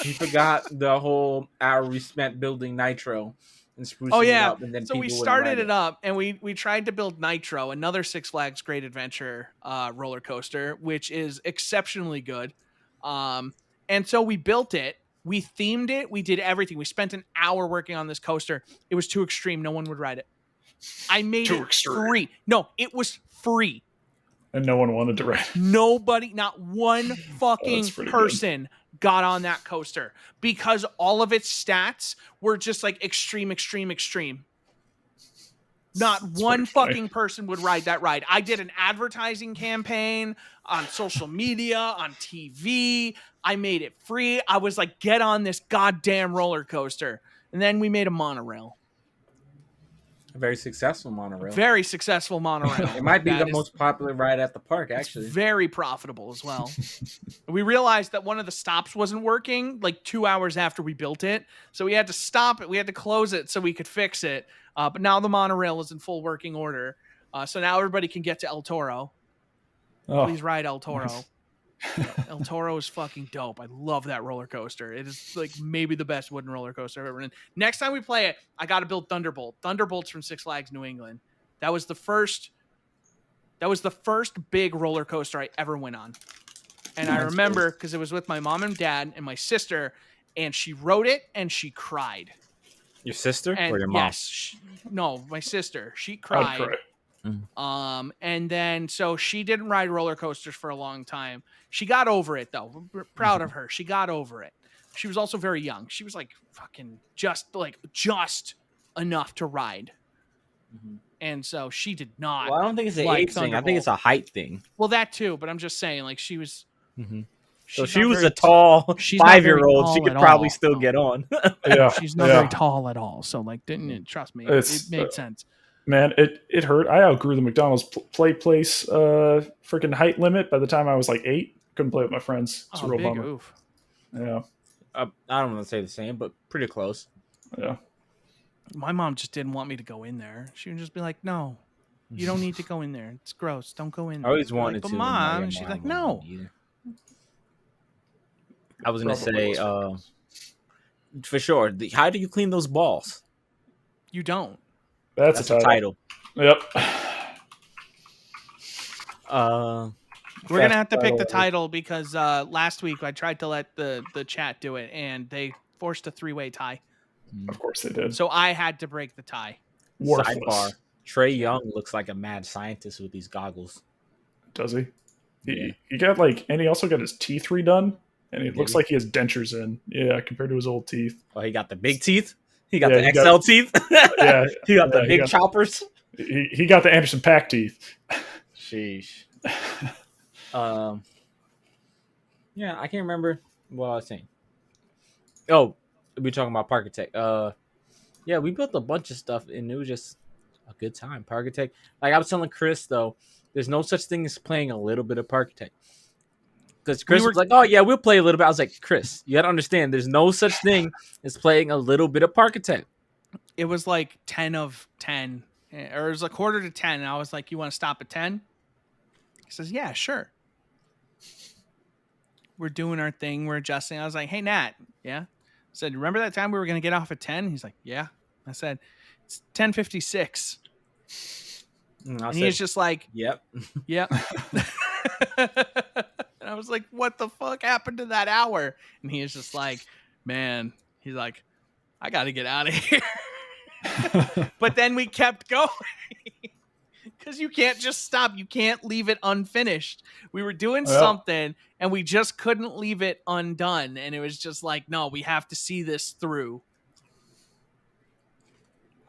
You forgot the whole hour we spent building Nitro and sprucing it up. And then so we started it up, and we tried to build Nitro, another Six Flags Great Adventure roller coaster, which is exceptionally good. And so we built it. We themed it. We did everything. We spent an hour working on this coaster. It was too extreme. No one would ride it. I made it free. No, it was free. And no one wanted to ride it. Nobody, not one fucking person got on that coaster because all of its stats were just like extreme. Not one fucking person would ride that ride. I did an advertising campaign on social media, on TV. I made it free. I was like, get on this goddamn roller coaster. And then we made a monorail. A very successful monorail. Very successful monorail. It might be That the is- most popular ride at the park, It's actually. very profitable as well. We realized that one of the stops wasn't working like 2 hours after we built it. So we had to stop it. We had to close it so we could fix it. But now the monorail is in full working order. So now everybody can get to El Toro. Oh, Please ride El Toro. nice. El Toro is fucking dope. I love that roller coaster. It is like maybe the best wooden roller coaster I've ever been in. Next time we play it, I got to build Thunderbolt. Thunderbolt's from Six Flags New England. That was the first big roller coaster I ever went on. And I That's remember because it was with my mom and dad and my sister, and she rode it and she cried. Your sister And or your mom? yes, no, my sister. She I'd cried. cry. And then so she didn't ride roller coasters for a long time. She got over it though. We're proud of her. She got over it. She was also very young. She was like fucking just enough to ride. And so she did not. Well, I don't think it's an like age thing. I think it's a height thing. Well, that too, but I'm just saying, like she was. So she's she not was very a tall she's not very 5-year-old. She tall could at probably all. still No. get on. Yeah, She's not yeah. very tall at all. So like, didn't trust me? It's, It made sense. Man, it hurt. I outgrew the McDonald's play place freaking height limit by the time I was like 8. Couldn't play with my friends. It's a real Big bummer. oof. Yeah, I don't want to say the same, but pretty close. yeah. My mom just didn't want me to go in there. She would just be like, "No, you don't need to go in there. It's gross. Don't go in I there." always I'm like, wanted but to. Mom, and she's like, "No." I was gonna Probably say, was. for sure. How do you clean those balls? You don't. That's That's a a title. title. Yep. We're gonna have to pick title the of it. title because last week I tried to let the chat do it and they forced a 3-way tie. Of course they did. So I had to break the tie. Worthless. Sidebar: Trey Young looks like a mad scientist with these goggles. Does he? Yeah. He got and he also got his teeth redone, and it Did looks he? like he has dentures in. Yeah, compared to his old teeth. Oh, he got the big teeth. He got Yeah, the he XL got- teeth. Yeah, he got the yeah, he big got- choppers. he got the Anderson Paak teeth. Sheesh. Yeah, I can't remember what I was saying. Oh, we talking about Parkitect. Yeah, we built a bunch of stuff, and it was just a good time. Parkitect. Like I was telling Chris, though, there's no such thing as playing a little bit of Parkitect. Because Chris was like, "Oh yeah, we'll play a little bit." I was like, "Chris, you gotta understand, there's no such thing as playing a little bit of Parkitect." It was like 10 of 10, or it was a quarter to 10. And I was like, "You want to stop at 10?" He says, "Yeah, sure." We're doing our thing. We're adjusting. I was like, "Hey, Nat." Yeah. I said, "Remember that time we were going to get off at 10?" He's like, "Yeah." I said, "It's 10:56." And I And said, he was just like, "Yep." "Yep." And I was like, "What the fuck happened to that hour?" And he was just like, "Man," he's like, "I got to get out of here." But then we kept going because you can't just stop. You can't leave it unfinished. We were doing Yeah. something and we just couldn't leave it undone. And it was just like, no, we have to see this through.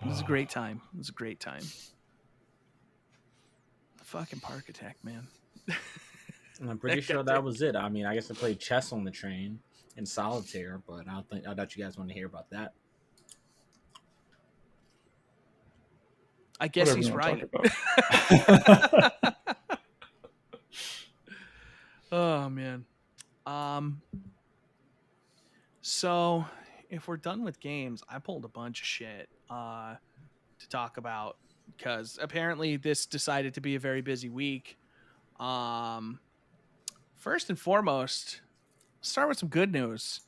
It was a great time. It was a great time. Fucking Parkitect, man. And I'm pretty sure that was it. I mean, I guess I played chess on the train and solitaire, but I thought you guys want to hear about that. I guess Whatever he's you wanna right. talk about. Oh man. So if we're done with games, I pulled a bunch of shit to talk about because apparently this decided to be a very busy week. First and foremost, start with some good news.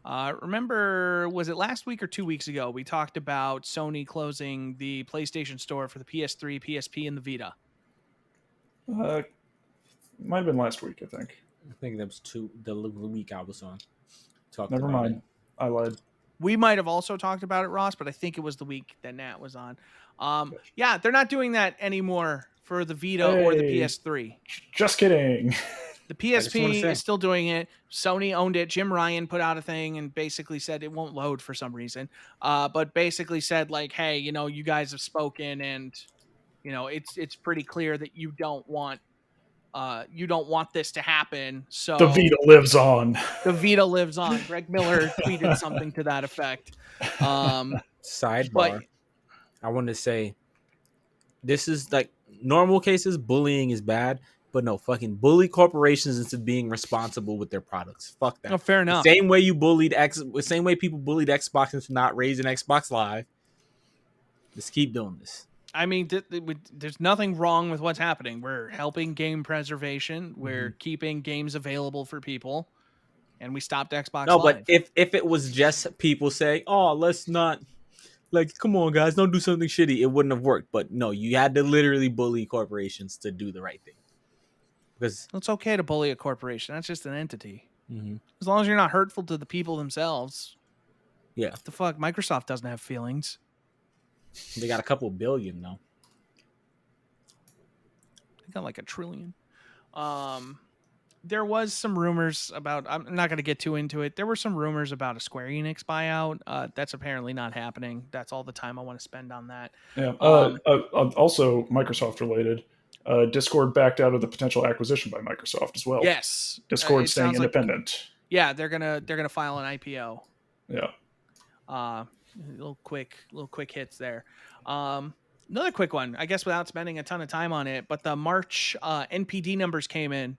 Remember, was it last week or 2 weeks ago? We talked about Sony closing the PlayStation Store for the PS3, PSP, and the Vita. Might have been last week, I think. I think that was the week I was on. Talked Never about mind. I lied. We might have also talked about it, Ross, but I think it was the week that Nat was on. Yeah, they're not doing that anymore for the Vita or the Hey. PS3. Just kidding. The just wanna PSP say. is still doing it. Sony owned it. Jim Ryan put out a thing and basically said it won't load for some reason. But basically said like, hey, you guys have spoken and it's pretty clear that you don't want this to happen. So The Vita lives on. the Vita lives on. Greg Miller tweeted something to that effect. Sidebar. But I want to say this is like normal cases. Bullying is bad, but no, fucking bully corporations into being responsible with their products. Fuck Oh, that. fair The enough. same way the same way people bullied Xbox into not raising Xbox Live. Let's keep doing this. I mean, there's nothing wrong with what's happening. We're helping game preservation. We're keeping games available for people, and we stopped Xbox No, Live. but if it was just people saying, "Oh, let's not like, come on, guys, don't do something shitty," it wouldn't have worked. But no, you had to literally bully corporations to do the right thing. Because it's okay to bully a corporation. That's just an entity. As long as you're not hurtful to the people themselves. Yeah. What the fuck? Microsoft doesn't have feelings. They got a couple billion though. They got like $1 trillion. There was some rumors about. I'm not going to get too into it. There were some rumors about a Square Enix buyout. That's apparently not happening. That's all the time I want to spend on that. Yeah. Also, Microsoft related. Discord backed out of the potential acquisition by Microsoft as well. Yes. Discord staying independent. Yeah, they're gonna file an IPO. Yeah. Little quick hits there. Another quick one, I guess, without spending a ton of time on it. But the March NPD numbers came in.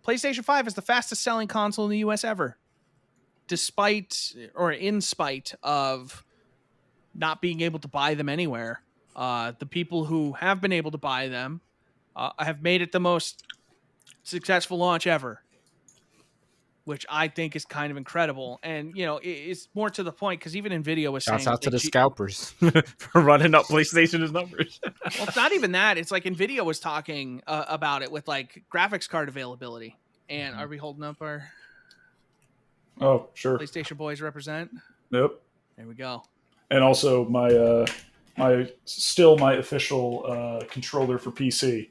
PlayStation 5 is the fastest selling console in the US ever, despite or in spite of not being able to buy them anywhere. The people who have been able to buy them have made it the most successful launch ever, which I think is kind of incredible. And, it's more to the point because even NVIDIA was saying... Shouts out to the scalpers for running up PlayStation's numbers. Well, it's not even that. It's like NVIDIA was talking about it with like graphics card availability. And are we holding up our... Oh, sure. PlayStation boys represent? Yep. There we go. And also my official controller for PC.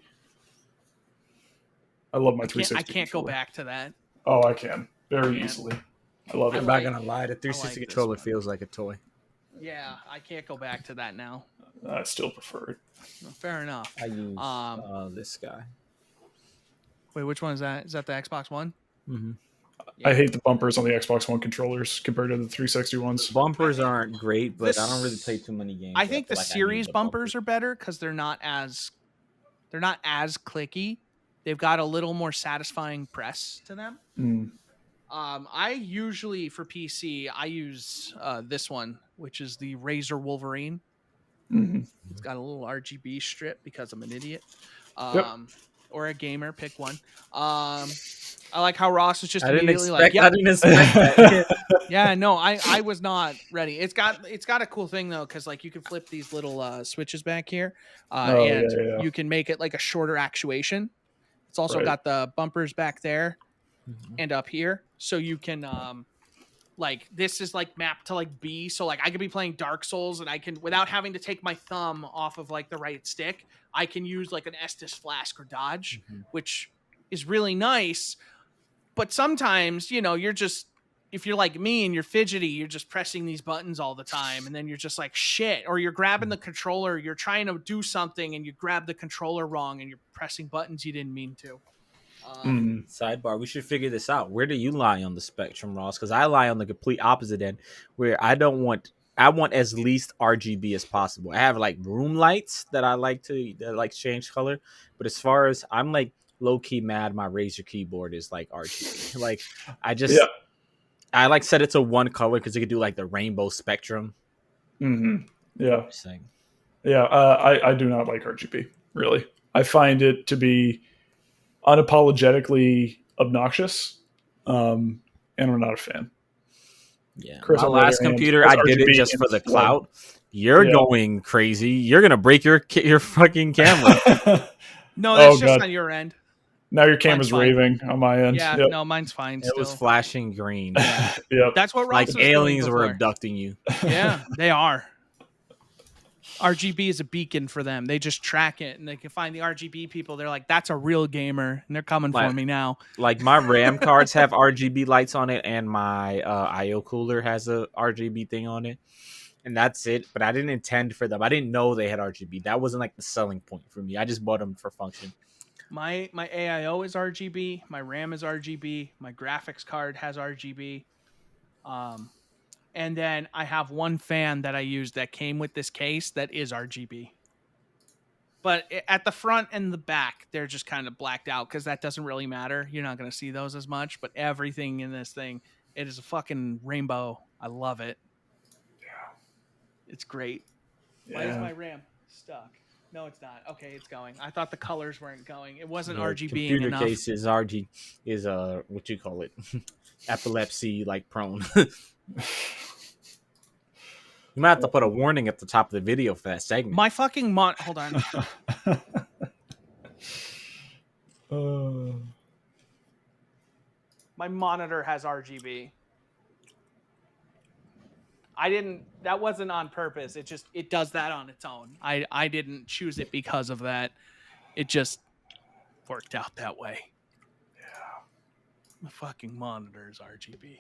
I love my 360. I can't go back to that. Oh, I can very easily. I love it. I'm not gonna lie, the 360 controller feels like a toy. Yeah, I can't go back to that now. I still prefer it. Well, fair enough. I use this guy. Wait, which one is that? Is that the Xbox One? Mm-hmm. Yeah. I hate the bumpers on the Xbox One controllers compared to the 360 ones. Bumpers aren't great, but I don't really play too many games. I think the series bumpers are better because they're not as clicky. They've got a little more satisfying press to them. I usually for PC I use this one, which is the Razer Wolverine. It's got a little RGB strip because I'm an idiot. Or a gamer, pick one. I like how Ross was just immediately like, I didn't expect that. Yeah, no, I was not ready. It's got a cool thing though, because like you can flip these little switches back here, you can make it like a shorter actuation. It's also got the bumpers back there and up here, so you can like this is like mapped to like B, so like I could be playing Dark Souls and I can, without having to take my thumb off of like the right stick, I can use like an Estus flask or dodge, which is really nice. But sometimes, you're just, if you're like me and you're fidgety, you're just pressing these buttons all the time, and then you're just like shit, or you're grabbing the controller, you're trying to do something and you grab the controller wrong and you're pressing buttons you didn't mean to. Sidebar, we should figure this out. Where do you lie on the spectrum, Ross? Because I lie on the complete opposite end, where I want as least RGB as possible. I have like room lights that I like to change color, but as far as I'm like low key mad, my Razer keyboard is like RGB. Like I like set it to one color because it could do like the rainbow spectrum. Yeah. I do not like RGB, really. I find it to be unapologetically obnoxious, and I'm not a fan. Yeah, Chris, my last computer, I did it just for the clout. You're going crazy. You're gonna break your fucking camera. No, that's just on your end. Now your camera's raving on my end. Yeah, no, mine's fine. It was flashing green. That's what Ross was aliens doing were abducting you. Yeah, they are. RGB is a beacon for them. They just track it, and they can find the RGB people. They're like, "That's a real gamer," and they're coming for me now. Like my RAM cards have RGB lights on it, and my IO cooler has a RGB thing on it, and that's it. But I didn't intend for them. I didn't know they had RGB. That wasn't like the selling point for me. I just bought them for function. My AIO is RGB. My RAM is RGB. My graphics card has RGB. And then I have one fan that I use that came with this case that is RGB. But at the front and the back, they're just kind of blacked out because that doesn't really matter. You're not going to see those as much. But everything in this thing, it is a fucking rainbow. I love it. Yeah. It's great. Yeah. Why is my RAM stuck? No, it's not. Okay, it's going. I thought the colors weren't going. It wasn't The RGB computer enough. case is what you call it, epilepsy like prone. You might have to put a warning at the top of the video for that segment. My fucking hold on. My monitor has RGB. That wasn't on purpose. It does that on its own. I didn't choose it because of that. It just worked out that way. Yeah. My fucking monitor is RGB.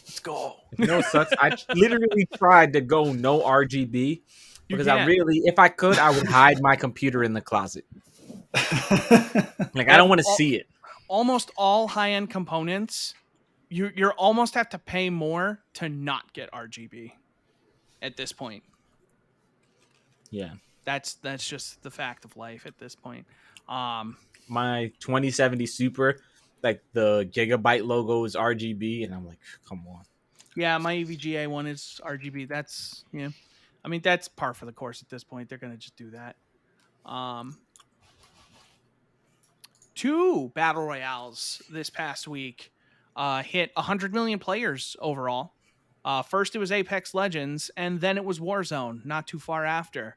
Let's go. You know what sucks? I literally tried to go no RGB because if I could, I would hide my computer in the closet. Like, I don't want to see it. Almost all high-end components, you're almost have to pay more to not get RGB at this point. Yeah. That's just the fact of life at this point. My 2070 Super, like the gigabyte logo is RGB, and I'm like, come on. Yeah, my EVGA one is RGB. That's I mean, that's par for the course at this point. They're gonna just do that. 2 battle royales this past week hit 100 million players overall. First it was Apex Legends, and then it was Warzone not too far after.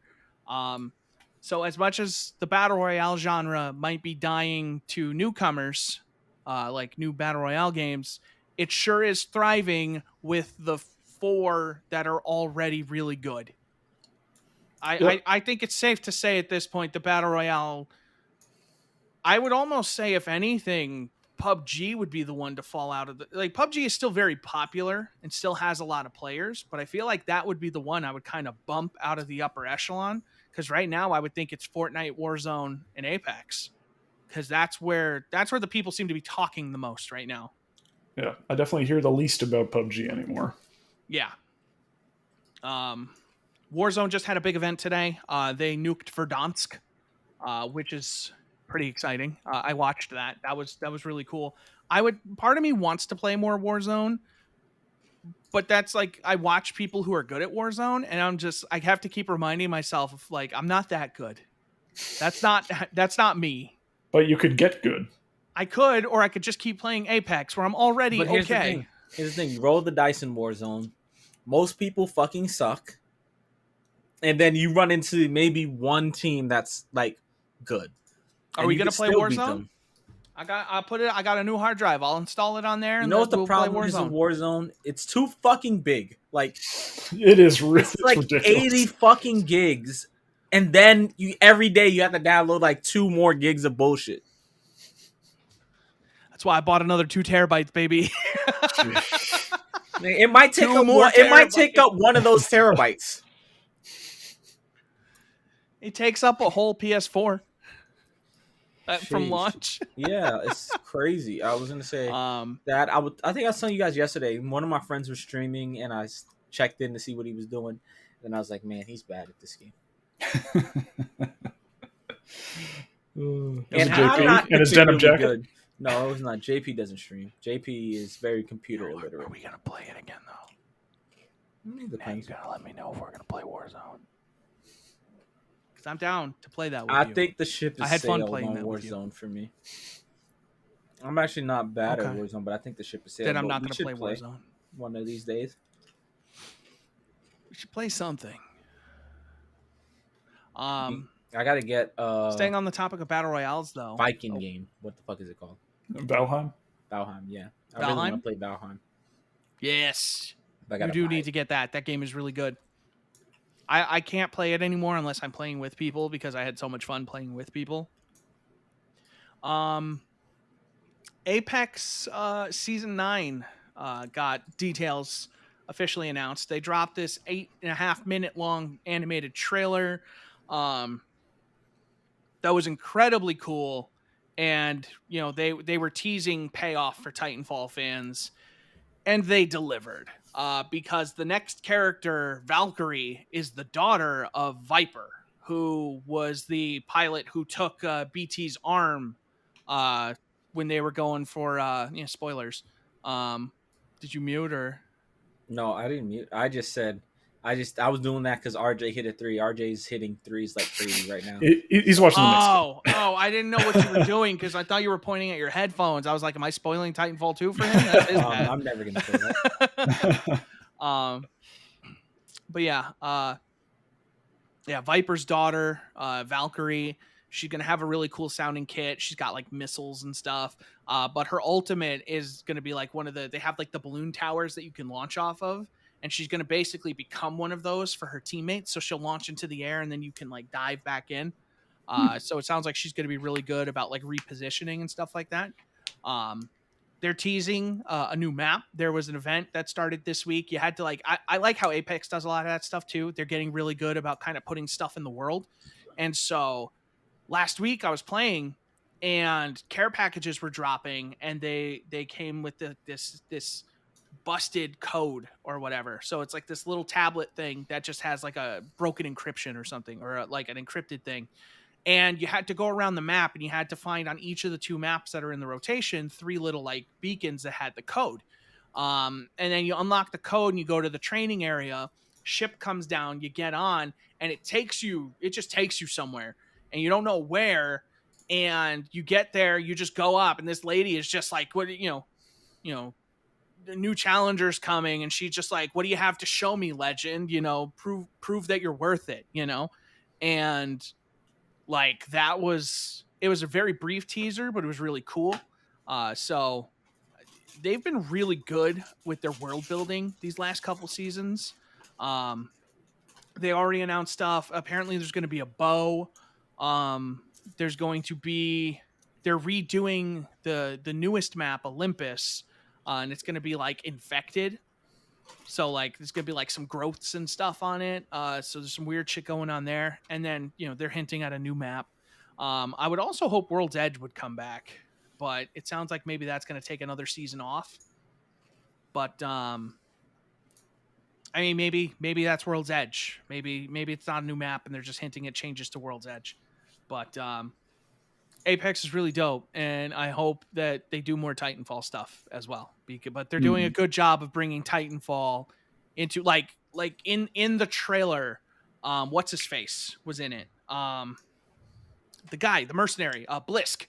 So as much as the battle royale genre might be dying to newcomers, like new battle royale games, it sure is thriving with the 4 that are already really good. I think it's safe to say at this point the battle royale, I would almost say, if anything, PUBG would be the one to fall out of the... Like, PUBG is still very popular and still has a lot of players, but I feel like that would be the one I would kind of bump out of the upper echelon, because right now I would think it's Fortnite, Warzone, and Apex, because that's where the people seem to be talking the most right now. Yeah, I definitely hear the least about PUBG anymore. Yeah. Warzone just had a big event today. They nuked Verdansk, which is pretty exciting. I watched that. That was really cool. Part of me wants to play more Warzone, but that's like, I watch people who are good at Warzone, and I have to keep reminding myself of, like, I'm not that good. That's not me. But you could get good. I could, or I could just keep playing Apex, where I'm already okay. Here's the thing. You roll the dice in Warzone. Most people fucking suck. And then you run into maybe one team that's, like, good. Are we going to play Warzone? I got a new hard drive. I'll install it on there. You know what the problem is with Warzone? It's too fucking big. Like, it is really, it's like ridiculous. 80 fucking gigs. And then every day you have to download like 2 more gigs of bullshit. That's why I bought another 2 terabytes, baby. It might take up more. It might take up one of those terabytes. It takes up a whole PS4 from launch. Yeah, it's crazy. I was gonna say that I think I was telling you guys yesterday. One of my friends was streaming, and I checked in to see what he was doing. And I was like, man, he's bad at this game. And it's denim jacket. Good. No, it was not. JP doesn't stream. JP is very computer illiterate. Are we gonna play it again though? Now you gotta let me know if we're gonna play Warzone. Because I'm down to play that with you. I think the ship is I had fun sailed playing on that Warzone for me. I'm actually not bad at Warzone, but I think the ship is sailed. Then I'm not gonna play Warzone one of these days. We should play something. I gotta get staying on the topic of battle royales though. Viking game. What the fuck is it called? Valheim, yeah. I Valheim? really want to play Valheim. Yes. You do need to get that. That game is really good. I can't play it anymore unless I'm playing with people because I had so much fun playing with people. Apex Season 9 got details officially announced. They dropped this 8.5-minute long animated trailer that was incredibly cool. And, you know, they were teasing payoff for Titanfall fans, and they delivered because the next character, Valkyrie, is the daughter of Viper, who was the pilot who took BT's arm when they were going for spoilers. Did you mute or? No, I didn't mute. I just said I was doing that because RJ hit a 3. RJ's hitting threes like crazy right now. He's watching the next game. I didn't know what you were doing because I thought you were pointing at your headphones. I was like, am I spoiling Titanfall 2 for him? That is bad. I'm never gonna say that. But yeah, Viper's daughter, Valkyrie. She's gonna have a really cool sounding kit. She's got like missiles and stuff. But her ultimate is gonna be like they have like the balloon towers that you can launch off of. And she's going to basically become one of those for her teammates. So she'll launch into the air and then you can like dive back in. So it sounds like she's going to be really good about like repositioning and stuff like that. They're teasing a new map. There was an event that started this week. You had to I like how Apex does a lot of that stuff too. They're getting really good about kind of putting stuff in the world. And so last week I was playing and care packages were dropping and they came with this busted code or whatever. So it's like this little tablet thing that just has like a broken encryption or something, or like an encrypted thing. And you had to go around the map and you had to find on each of the 2 maps that are in the rotation 3 little like beacons that had the code. And then you unlock the code and you go to the training area. Ship comes down, you get on, and it just takes you somewhere and you don't know where. And you get there, you just go up, and this lady is just like, what, the new challenger's coming, and she's just like, what do you have to show me, legend? Prove that you're worth it, and like it was a very brief teaser, but it was really cool. So they've been really good with their world building these last couple seasons. They already announced stuff. Apparently there's going to be a bow. There's going to be, they're redoing the newest map, Olympus. And it's going to be like infected. So like there's going to be like some growths and stuff on it. So there's some weird shit going on there. And then, they're hinting at a new map. I would also hope World's Edge would come back, but it sounds like maybe that's going to take another season off. But maybe that's World's Edge. Maybe it's not a new map and they're just hinting at changes to World's Edge. But Apex is really dope, and I hope that they do more Titanfall stuff as well. But they're doing a good job of bringing Titanfall into like in the trailer. What's his face was in it? The guy, the mercenary, Blisk.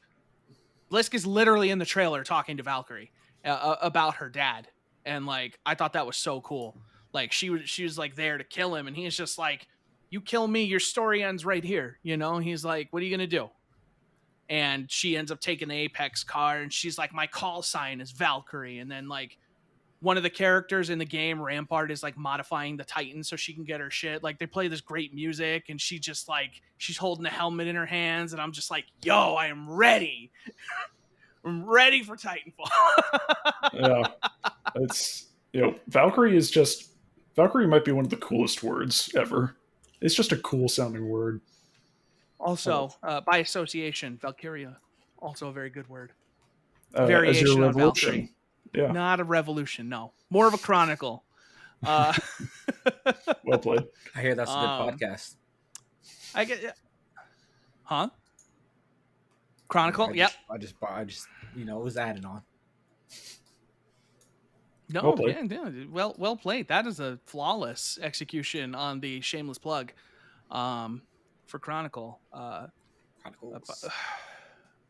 Blisk is literally in the trailer talking to Valkyrie about her dad, and like I thought that was so cool. Like she was like there to kill him, and he's just like, "You kill me, your story ends right here." He's like, "What are you gonna do?" And she ends up taking the Apex card, and she's like, my call sign is Valkyrie. And then like one of the characters in the game, Rampart, is like modifying the Titan so she can get her shit. Like they play this great music, and she just like, she's holding a helmet in her hands, and I'm just like, yo, I am ready. I'm ready for Titanfall. Yeah. It's, Valkyrie might be one of the coolest words ever. It's just a cool sounding word. Also, by association, Valkyria, also a very good word. As Variation your on revolution. Valkyrie. Yeah. Not a revolution, no. More of a chronicle. Well played. I hear that's a good podcast. I get, huh? Chronicle. Yep. I just it was added on. No, Well played. yeah, well played. That is a flawless execution on the shameless plug. For Chronicle. Chronicles.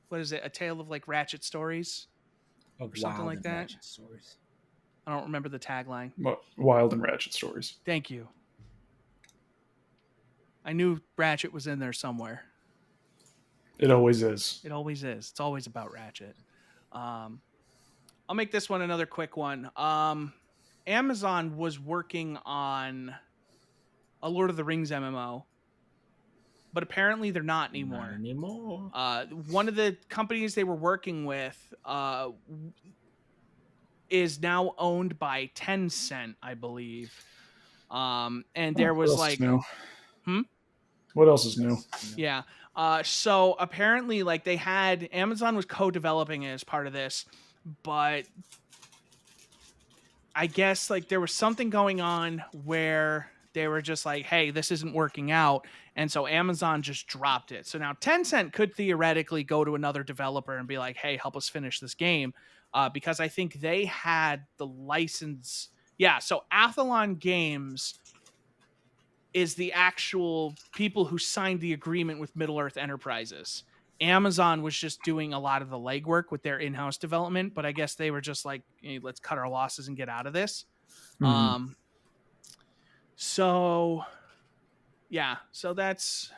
What is it? A Tale of like Ratchet Stories? Or something like that? Ratchet Stories. I don't remember the tagline. Wild and Ratchet Stories. Thank you. I knew Ratchet was in there somewhere. It always is. It always is. It's always about Ratchet. I'll make this one another quick one. Amazon was working on a Lord of the Rings MMO, but apparently they're not anymore. Not anymore. One of the companies they were working with is now owned by Tencent, I believe. And there was like, What else is new? Yeah. So apparently, like they had Amazon was co-developing it as part of this, but I guess like there was something going on where They were just like, hey, this isn't working out. And so Amazon just dropped it. So now Tencent could theoretically go to another developer and be like, hey, help us finish this game. Because I think they had the license. Yeah, so Athlon Games is the actual people who signed the agreement with Middle-earth Enterprises. Amazon was just doing a lot of the legwork with their in-house development, but I guess they were just like, hey, let's cut our losses and get out of this. So yeah, so that's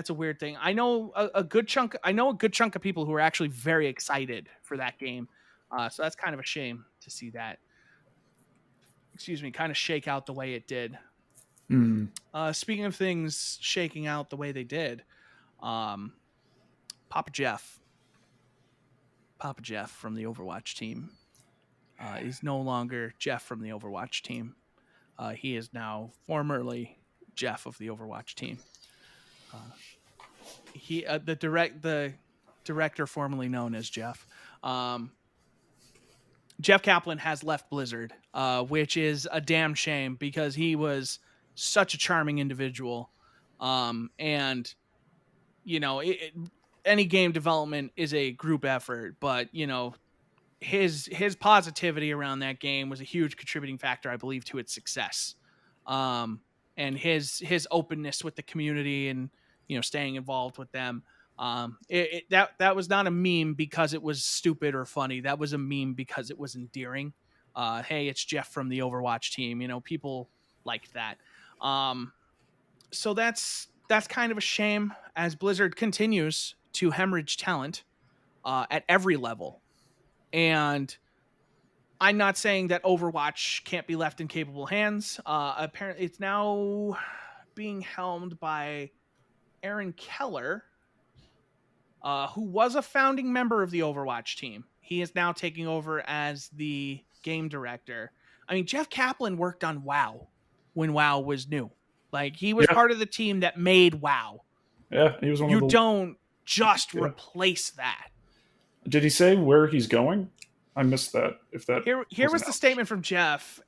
a weird thing. I know a good chunk of people who are actually very excited for that game. So that's kind of a shame to see that, kind of shake out the way it did. Speaking of things shaking out the way they did, Papa Jeff from the Overwatch team is no longer Jeff from the Overwatch team. He is now formerly Jeff of the Overwatch team. The director formerly known as Jeff. Jeff Kaplan has left Blizzard, which is a damn shame because he was such a charming individual. And any game development is a group effort, but his positivity around that game was a huge contributing factor, I believe, to its success. And his openness with the community and staying involved with them. That was not a meme because it was stupid or funny. That was a meme because it was endearing. Hey, it's Jeff from the Overwatch team. People liked that. So that's kind of a shame as Blizzard continues to hemorrhage talent at every level. And I'm not saying that Overwatch can't be left in capable hands. Apparently, it's now being helmed by Aaron Keller, who was a founding member of the Overwatch team. He is now taking over as the game director. I mean, Jeff Kaplan worked on WoW when WoW was new. Like, he was part of the team that made WoW. Yeah, he was one of the... You don't just replace that. Did he say where he's going? I missed that. If that here was the statement from Jeff.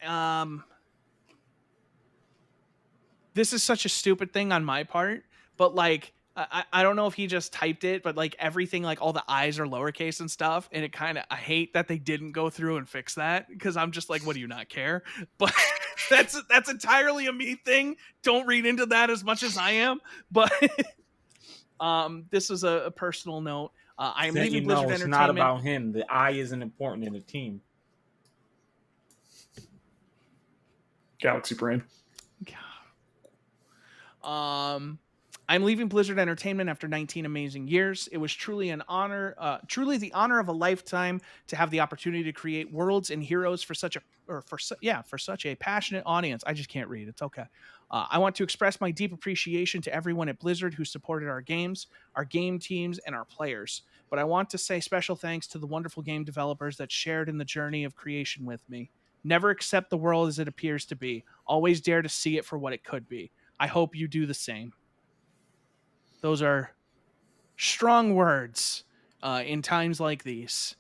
This is such a stupid thing on my part, but like I don't know if he just typed it, but like everything, like all the I's are lowercase and stuff, and it kind of, I hate that they didn't go through and fix that because I'm just like, what, do you not care? But that's entirely a me thing. Don't read into that as much as I am. But this is a personal note. I am leaving Blizzard Entertainment. It's not about him. The I isn't important in the team. Galaxy Brain. I'm leaving Blizzard Entertainment after 19 amazing years. It was truly an honor, truly the honor of a lifetime to have the opportunity to create worlds and heroes for such a passionate audience. I just can't read. It's okay. I want to express my deep appreciation to everyone at Blizzard who supported our games, our game teams, and our players. But I want to say special thanks to the wonderful game developers that shared in the journey of creation with me. Never accept the world as it appears to be. Always dare to see it for what it could be. I hope you do the same. Those are strong words in times like these.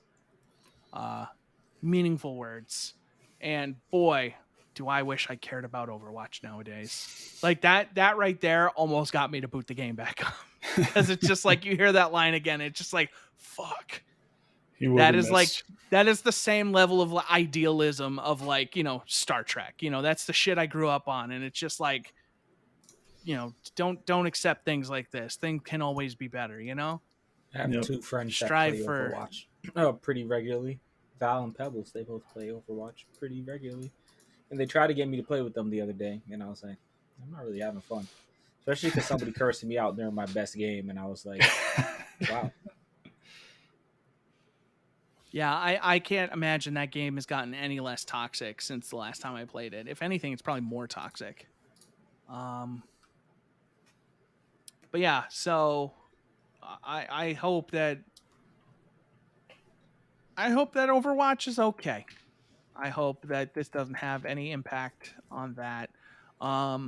Meaningful words. And boy, do I wish I cared about Overwatch nowadays. Like that right there almost got me to boot the game back up. Because it's just like, you hear that line again, it's just like, fuck. That is the same level of idealism of like, Star Trek. That's the shit I grew up on. And it's just like, don't accept things like this. Things can always be better, I have two friends that Strive play for Overwatch pretty regularly. Val and Pebbles, they both play Overwatch pretty regularly. And they tried to get me to play with them the other day, and I was like, I'm not really having fun. Especially because somebody cursing me out during my best game, and I was like, wow. Yeah, I can't imagine that game has gotten any less toxic since the last time I played it. If anything, it's probably more toxic. But yeah, so I hope that Overwatch is okay. I hope that this doesn't have any impact on that. A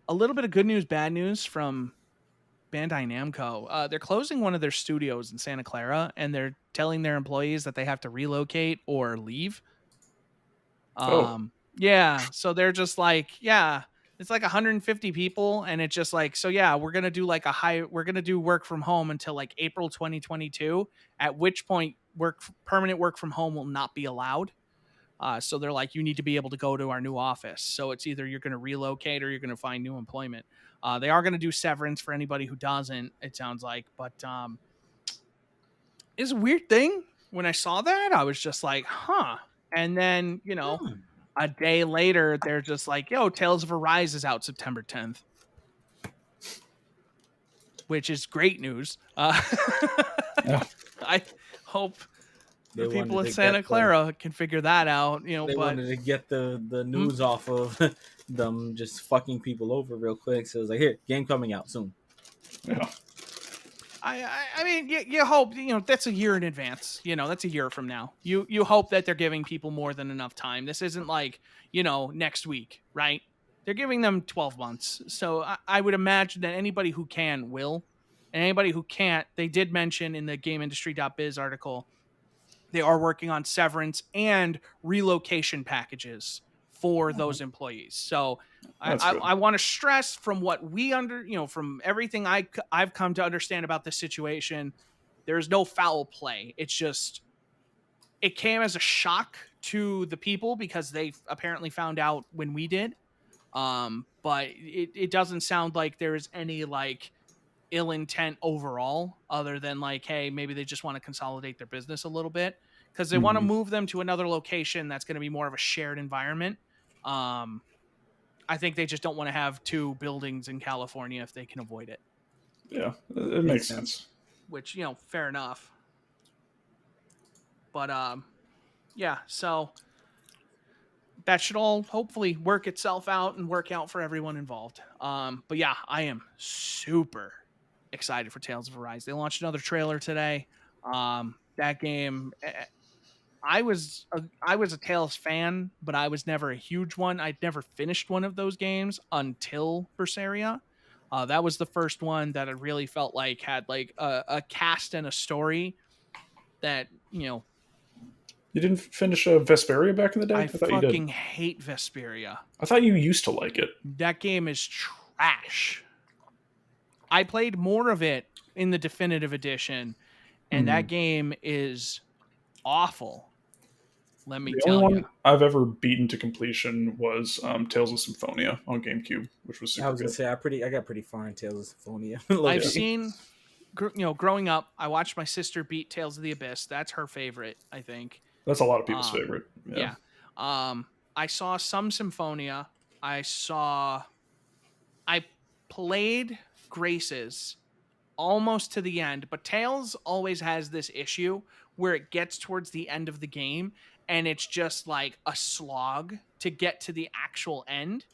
little bit of good news, bad news from Bandai Namco. They're closing one of their studios in Santa Clara, and they're telling their employees that they have to relocate or leave. Yeah, so they're just like, yeah, it's like 150 people, and it's just like, so yeah, we're gonna do like we're gonna do work from home until like April 2022, at which point permanent work from home will not be allowed. So they're like, you need to be able to go to our new office. So it's either you're going to relocate or you're going to find new employment. They are going to do severance for anybody who doesn't, it sounds like. But it's a weird thing. When I saw that, I was just like, huh. And then, a day later, they're just like, yo, Tales of Arise is out September 10th, which is great news. Yeah. I hope the They people wanted at to Santa get Clara can figure that out, They but wanted to get the news off of them just fucking people over real quick. So it was like, here, game coming out soon. Yeah. I mean, you hope, that's a year in advance. That's a year from now. You hope that they're giving people more than enough time. This isn't like, next week, right? They're giving them 12 months. So I would imagine that anybody who can will, and anybody who can't, they did mention in the GameIndustry.biz article, they are working on severance and relocation packages for those employees. So That's good. I want to stress, from what we from everything I've come to understand about this situation, there's no foul play. It's just, it came as a shock to the people because they apparently found out when we did. But it doesn't sound like there's any like ill intent overall, other than like, hey, maybe they just want to consolidate their business a little bit because they want to move them to another location that's going to be more of a shared environment. I think they just don't want to have two buildings in California if they can avoid it. Yeah, it makes sense. Which, fair enough. But yeah, so that should all hopefully work itself out and work out for everyone involved. But yeah, I am super excited for Tales of Arise. They launched another trailer today. That game, I was a Tales fan, but I was never a huge one. I'd never finished one of those games until Berseria. That was the first one that I really felt like had like a cast and a story that, You didn't finish Vesperia back in the day? I thought you fucking did. hate Vesperia. I thought you used to like it. That game is trash. I played more of it in the definitive edition, and that game is awful. Let me The tell only you. one I've ever beaten to completion was Tales of Symphonia on GameCube, which was super I was good. gonna say I got pretty far in Tales of Symphonia. I've seen, growing up, I watched my sister beat Tales of the Abyss. That's her favorite, I think. That's a lot of people's favorite. Yeah. I saw some Symphonia. I played Graces almost to the end, but Tales always has this issue where it gets towards the end of the game and it's just like a slog to get to the actual end.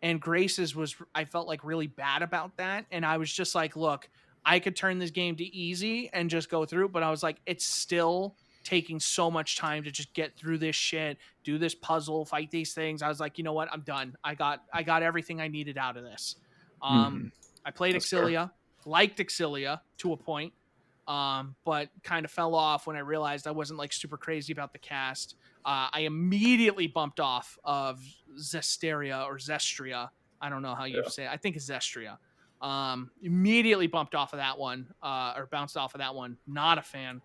And Graces I felt like really bad about that. And I was just like, look, I could turn this game to easy and just go through, but I was like, it's still taking so much time to just get through this shit, do this puzzle, fight these things. I was like, you know what? I'm done. I got everything I needed out of this. I played Exilia, liked Exilia to a point, but kind of fell off when I realized I wasn't like super crazy about the cast. I immediately bumped off of Zestria or Zestria. I don't know how you say it. I think it's Zestria. Immediately bumped off of that one, or bounced off of that one. Not a fan.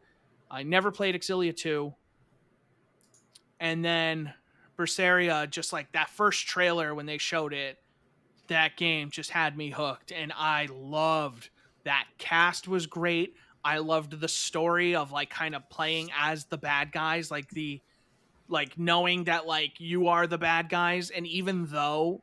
I never played Exilia 2. And then Berseria, just like that first trailer when they showed it, that game just had me hooked. And I loved that cast was great. I loved the story of like kind of playing as the bad guys, like knowing that like you are the bad guys. And even though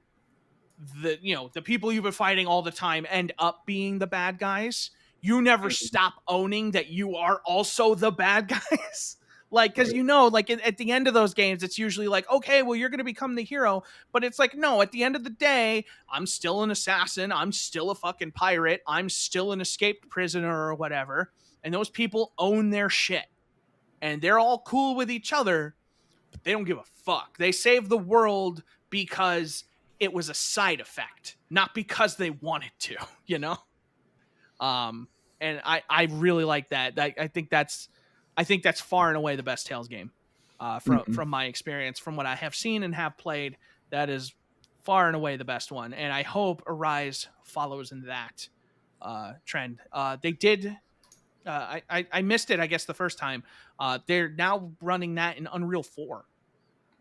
the people you've been fighting all the time end up being the bad guys, you never stop owning that you are also the bad guys. Like, because like at the end of those games, it's usually like, okay, well, you're going to become the hero. But it's like, no, at the end of the day, I'm still an assassin. I'm still a fucking pirate. I'm still an escaped prisoner or whatever. And those people own their shit. And they're all cool with each other, but they don't give a fuck. They save the world because it was a side effect, not because they wanted to, And I really like that. I think that's far and away the best Tales game. From my experience, from what I have seen and have played, that is far and away the best one. And I hope Arise follows in that trend. They did. I missed it, I guess, the first time. They're now running that in Unreal 4.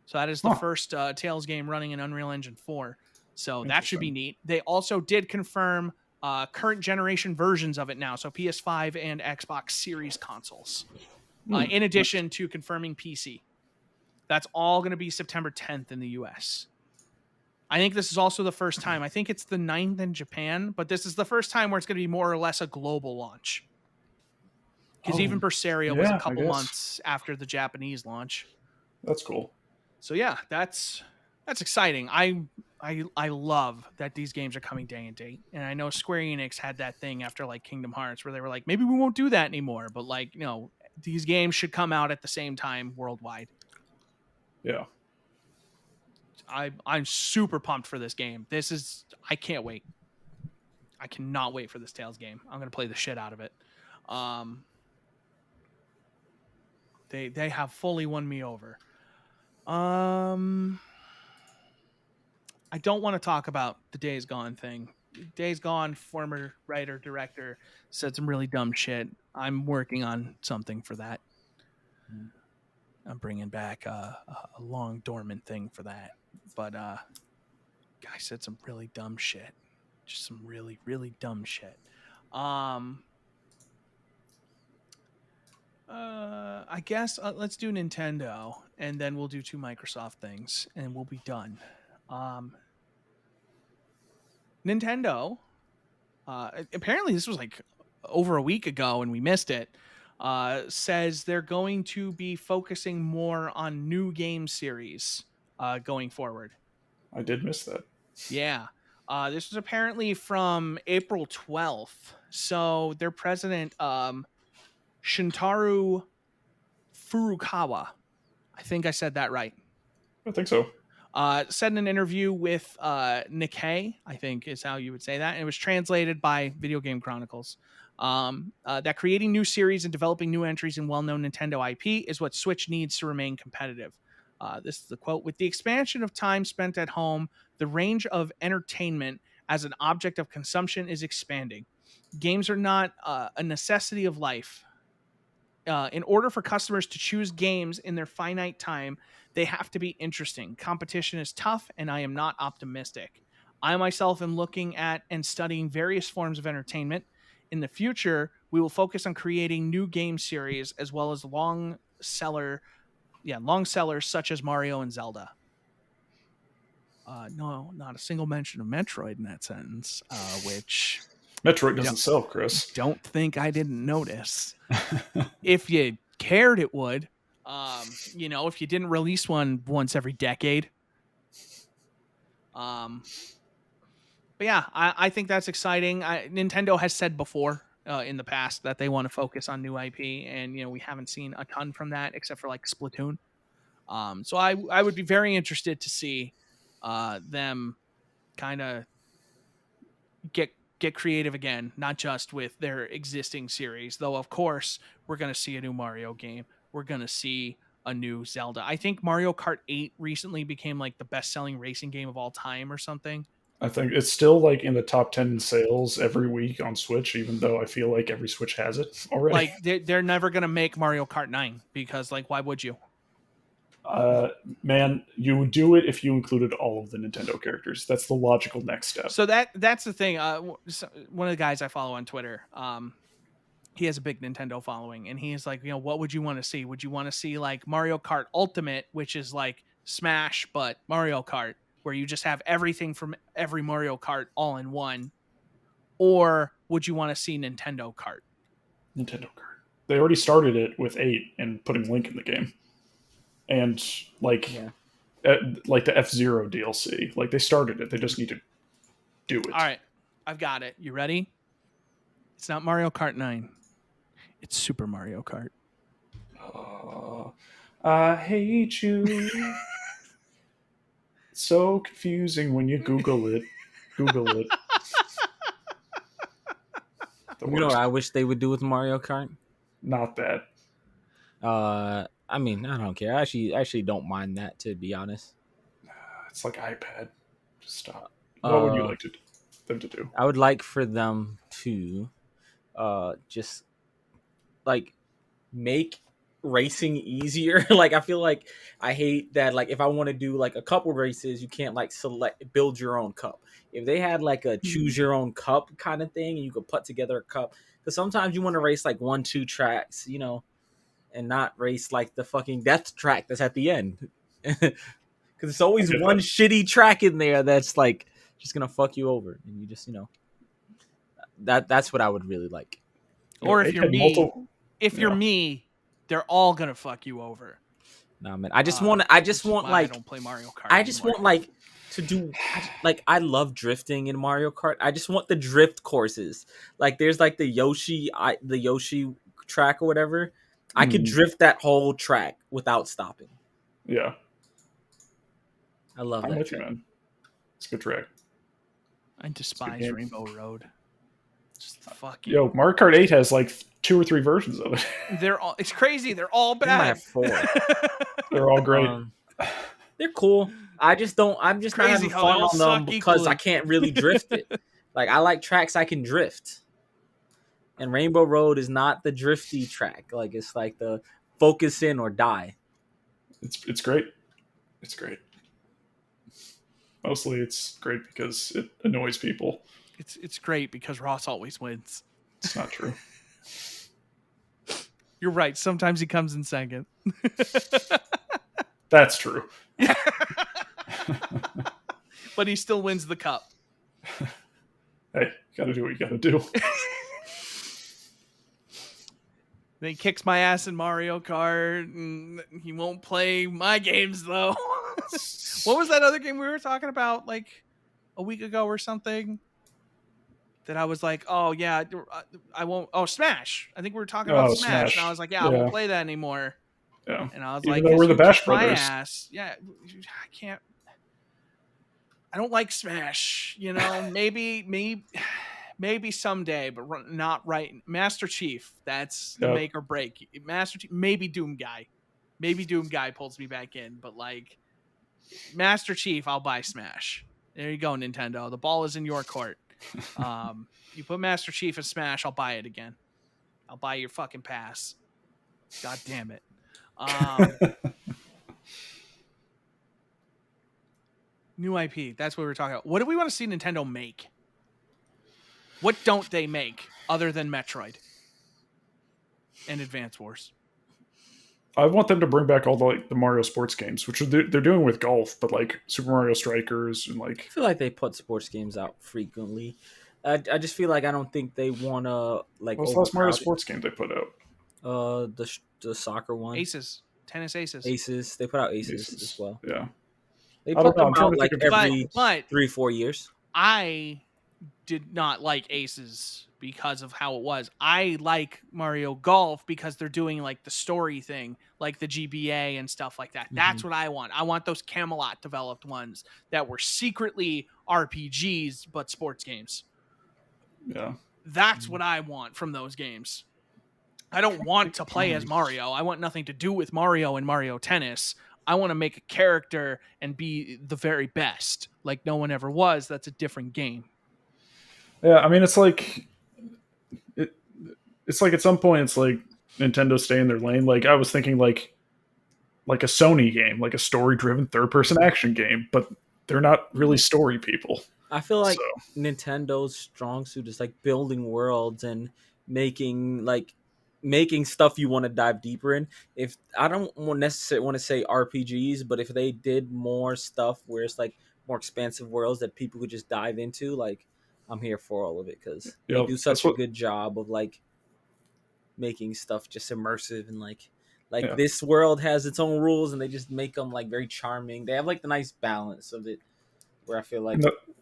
So that is the first Tales game running in Unreal Engine 4. So that should be neat. They also did confirm current generation versions of it now. So PS5 and Xbox Series consoles. In addition to confirming PC. That's all going to be September 10th in the US. I think this is also the first time. I think it's the 9th in Japan, but this is the first time where it's going to be more or less a global launch. Because even Berseria was a couple months after the Japanese launch. That's cool. So yeah, that's exciting. I love that these games are coming day and date. And I know Square Enix had that thing after like Kingdom Hearts where they were like, maybe we won't do that anymore. But like, these games should come out at the same time worldwide. Yeah. I'm super pumped for this game. I can't wait. I cannot wait for this Tales game. I'm going to play the shit out of it. They have fully won me over. I don't want to talk about the Days Gone thing. Days Gone, former writer, director, said some really dumb shit. I'm working on something for that. I'm bringing back a long dormant thing for that. But guy said some really dumb shit. Just some really, really dumb shit. I guess let's do Nintendo, and then we'll do 2 Microsoft things, and we'll be done. Nintendo, apparently this was like over a week ago, and we missed it, says they're going to be focusing more on new game series going forward. I did miss that. Yeah. This was apparently from April 12th. So their president, Shintaro Furukawa, I think I said that right. I think so. Said in an interview with Nikkei, I think is how you would say that. And it was translated by Video Game Chronicles. That creating new series and developing new entries in well-known Nintendo IP is what Switch needs to remain competitive. This is the quote. With the expansion of time spent at home, the range of entertainment as an object of consumption is expanding. Games are not a necessity of life. In order for customers to choose games in their finite time, they have to be interesting. Competition is tough, and I am not optimistic. I myself am looking at and studying various forms of entertainment. In the future, we will focus on creating new game series as well as long sellers such as Mario and Zelda. No, not a single mention of Metroid in that sentence, which Metroid doesn't sell, Chris. Don't think I didn't notice. If you cared, it would. If you didn't release one once every decade. But yeah, I think that's exciting. Nintendo has said before in the past that they want to focus on new IP, and we haven't seen a ton from that except for like Splatoon. So I would be very interested to see them kind of get creative again, not just with their existing series, though of course we're going to see a new Mario game. We're going to see a new Zelda. I think Mario Kart 8 recently became like the best-selling racing game of all time or something. I think it's still like in the top 10 in sales every week on Switch, even though I feel like every Switch has it already. Like they're never going to make Mario Kart 9 because like, why would you? Man, you would do it if you included all of the Nintendo characters. That's the logical next step. So that's the thing. One of the guys I follow on Twitter, he has a big Nintendo following, and he's like, what would you want to see? Would you want to see like Mario Kart Ultimate, which is like Smash but Mario Kart, where you just have everything from every Mario Kart all in one, or would you want to see Nintendo Kart? Nintendo Kart. They already started it with 8 and putting Link in the game. And like the F-Zero DLC, like they started it. They just need to do it. All right, I've got it. You ready? It's not Mario Kart 9. It's Super Mario Kart. I hate you. So confusing when you Google it. Google it. You know what I wish they would do with Mario Kart? Not that. I mean, I don't care. I actually don't mind that, to be honest. It's like iPad. Just stop. What would you Uh, like them to do? I would like for them to just like make racing easier. Like, I feel like I hate that, like, if I want to do like a couple races, you can't like build your own cup. If they had like a choose your own cup kind of thing and you could put together a cup, because sometimes you want to race like 1-2 tracks, and not race like the fucking death track that's at the end. Because it's I always get one that. shitty track in there that's like just gonna fuck you over, and you just that's what I would really like. Or if Eight you're had me, multiple. they're all gonna fuck you over. Nah, man, I just want Which is why I like don't play Mario Kart. I just anymore. want like to do like I love drifting in Mario Kart. I just want the drift courses. Like there's like the Yoshi track or whatever. I could drift that whole track without stopping. Yeah, I love I'm that with you, track. man. It's a good track. I despise game. Rainbow Road. Just fucking. Yo, Mario Kart 8 has like 2 or 3 versions of it. It's crazy. They're all They might bad. have 4. They're all great. They're cool. I'm just not Crazy having how they fun all on them suck because I equally. can't really drift it. Like, I like tracks I can drift. And Rainbow Road is not the drifty track. Like, it's like the focus in or die. It's great. It's great. Mostly it's great because it annoys people. It's great because Ross always wins. It's not true. You're right. Sometimes he comes in second. That's true. But he still wins the cup. Hey, you gotta do what you gotta do. Then he kicks my ass in Mario Kart, and he won't play my games though. What was that other game we were talking about like a week ago or something? That I was like, oh yeah, I won't. Oh, Smash. I think we were talking about Smash, and I was like, yeah, I won't play that anymore. Yeah. And I was Even like, though we're the you Bash kicked my Brothers. ass. Yeah, I can't. I don't like Smash. Maybe someday, but not right. Master Chief, that's the make or break. Master Chief, maybe Doom Guy. Maybe Doom Guy pulls me back in, but like Master Chief, I'll buy Smash. There you go, Nintendo. The ball is in your court. You put Master Chief in Smash, I'll buy it again. I'll buy your fucking pass. God damn it. New IP. That's what we were talking about. What do we want to see Nintendo make? What don't they make other than Metroid and Advance Wars? I want them to bring back all the Mario sports games, which they're doing with golf, but like Super Mario Strikers and like. I feel like they put sports games out frequently. I just feel like I don't think they want to like. What's the last Mario sports game they put out? The soccer one. Aces. Tennis Aces. Aces. They put out Aces as well. Yeah. They put them out like every but 3-4 years. I did not like Aces because of how it was. I like Mario Golf because they're doing like the story thing, like the GBA and stuff like that. That's what I want. I want those Camelot developed ones that were secretly RPGs but sports games. Yeah. That's what I want from those games. I don't want to play as Mario. I want nothing to do with Mario and Mario Tennis. I want to make a character and be the very best, like no one ever was. That's a different game. Yeah, I mean, it's like at some point, it's like Nintendo stay in their lane. Like I was thinking, like a Sony game, like a story-driven third-person action game, but they're not really story people. I feel like Nintendo's strong suit is like building worlds and making stuff you want to dive deeper in. If I don't necessarily want to say RPGs, but if they did more stuff where it's like more expansive worlds that people could just dive into, like I'm here for all of it because they do such a good job of like making stuff just immersive and like this world has its own rules and they just make them like very charming. They have like the nice balance of it where I feel like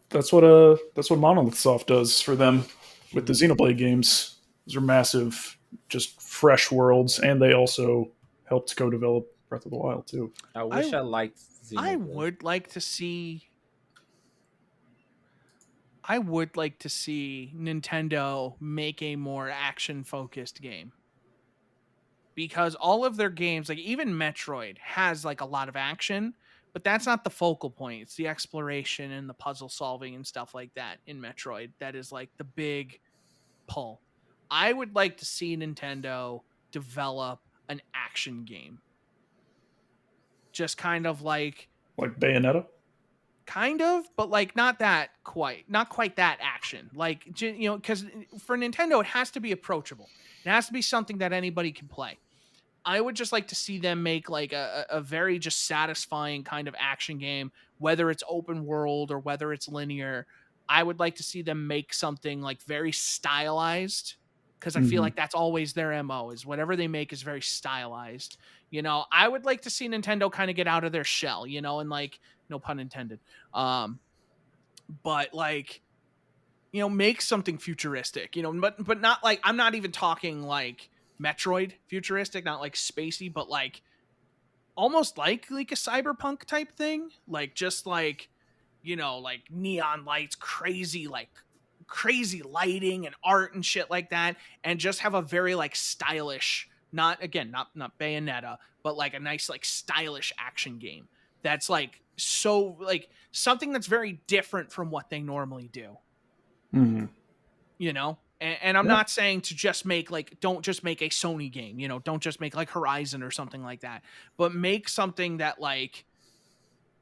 that's what Monolith Soft does for them with the Xenoblade games. Those are massive, just fresh worlds, and they also helped co-develop Breath of the Wild too. I wish I liked Xenoblade. I would like to see Nintendo make a more action-focused game. because all of their games, like even Metroid, has like a lot of action, but that's not the focal point. It's the exploration and the puzzle solving and stuff like that in Metroid that is like the big pull. I would like to see Nintendo develop an action game. Just kind of like Bayonetta. Kind of, but like not quite that action. Like, because for Nintendo, it has to be approachable. It has to be something that anybody can play. I would just like to see them make like a very just satisfying kind of action game, whether it's open world or whether it's linear. I would like to see them make something like very stylized, because I feel like that's always their MO, is whatever they make is very stylized. I would like to see Nintendo kind of get out of their shell, and like, no pun intended. But like, make something futuristic, but not like, I'm not even talking like Metroid futuristic, not like spacey, but like almost like a cyberpunk type thing. Like just like, like neon lights, crazy lighting and art and shit like that. And just have a very like stylish, not Bayonetta, but like a nice, like stylish action game. That's like, so like something that's very different from what they normally do. Mm-hmm. And I'm not saying to just make like, don't just make a Sony game, don't just make like Horizon or something like that, but make something that like,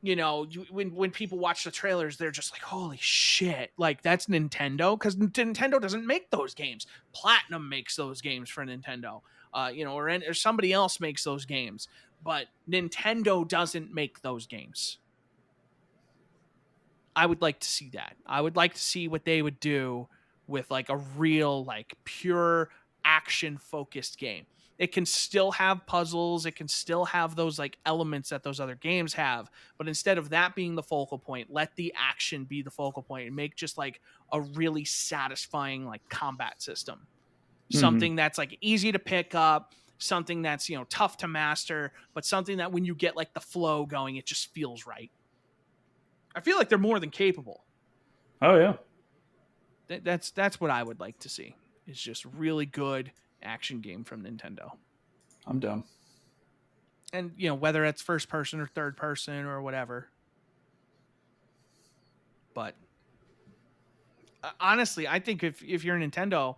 when people watch the trailers, they're just like, holy shit, like that's Nintendo, because Nintendo doesn't make those games. Platinum makes those games for Nintendo, or somebody else makes those games, but Nintendo doesn't make those games. I would like to see that. I would like to see what they would do with like a real, like pure action focused game. It can still have puzzles. It can still have those like elements that those other games have. But instead of that being the focal point, let the action be the focal point and make just like a really satisfying like combat system. Something that's like easy to pick up, something that's, tough to master, but something that when you get like the flow going, it just feels right. I feel like they're more than capable. Oh yeah. That's what I would like to see. It's just really good action game from Nintendo. I'm down. And whether it's first person or third person or whatever. But honestly, I think if you're Nintendo,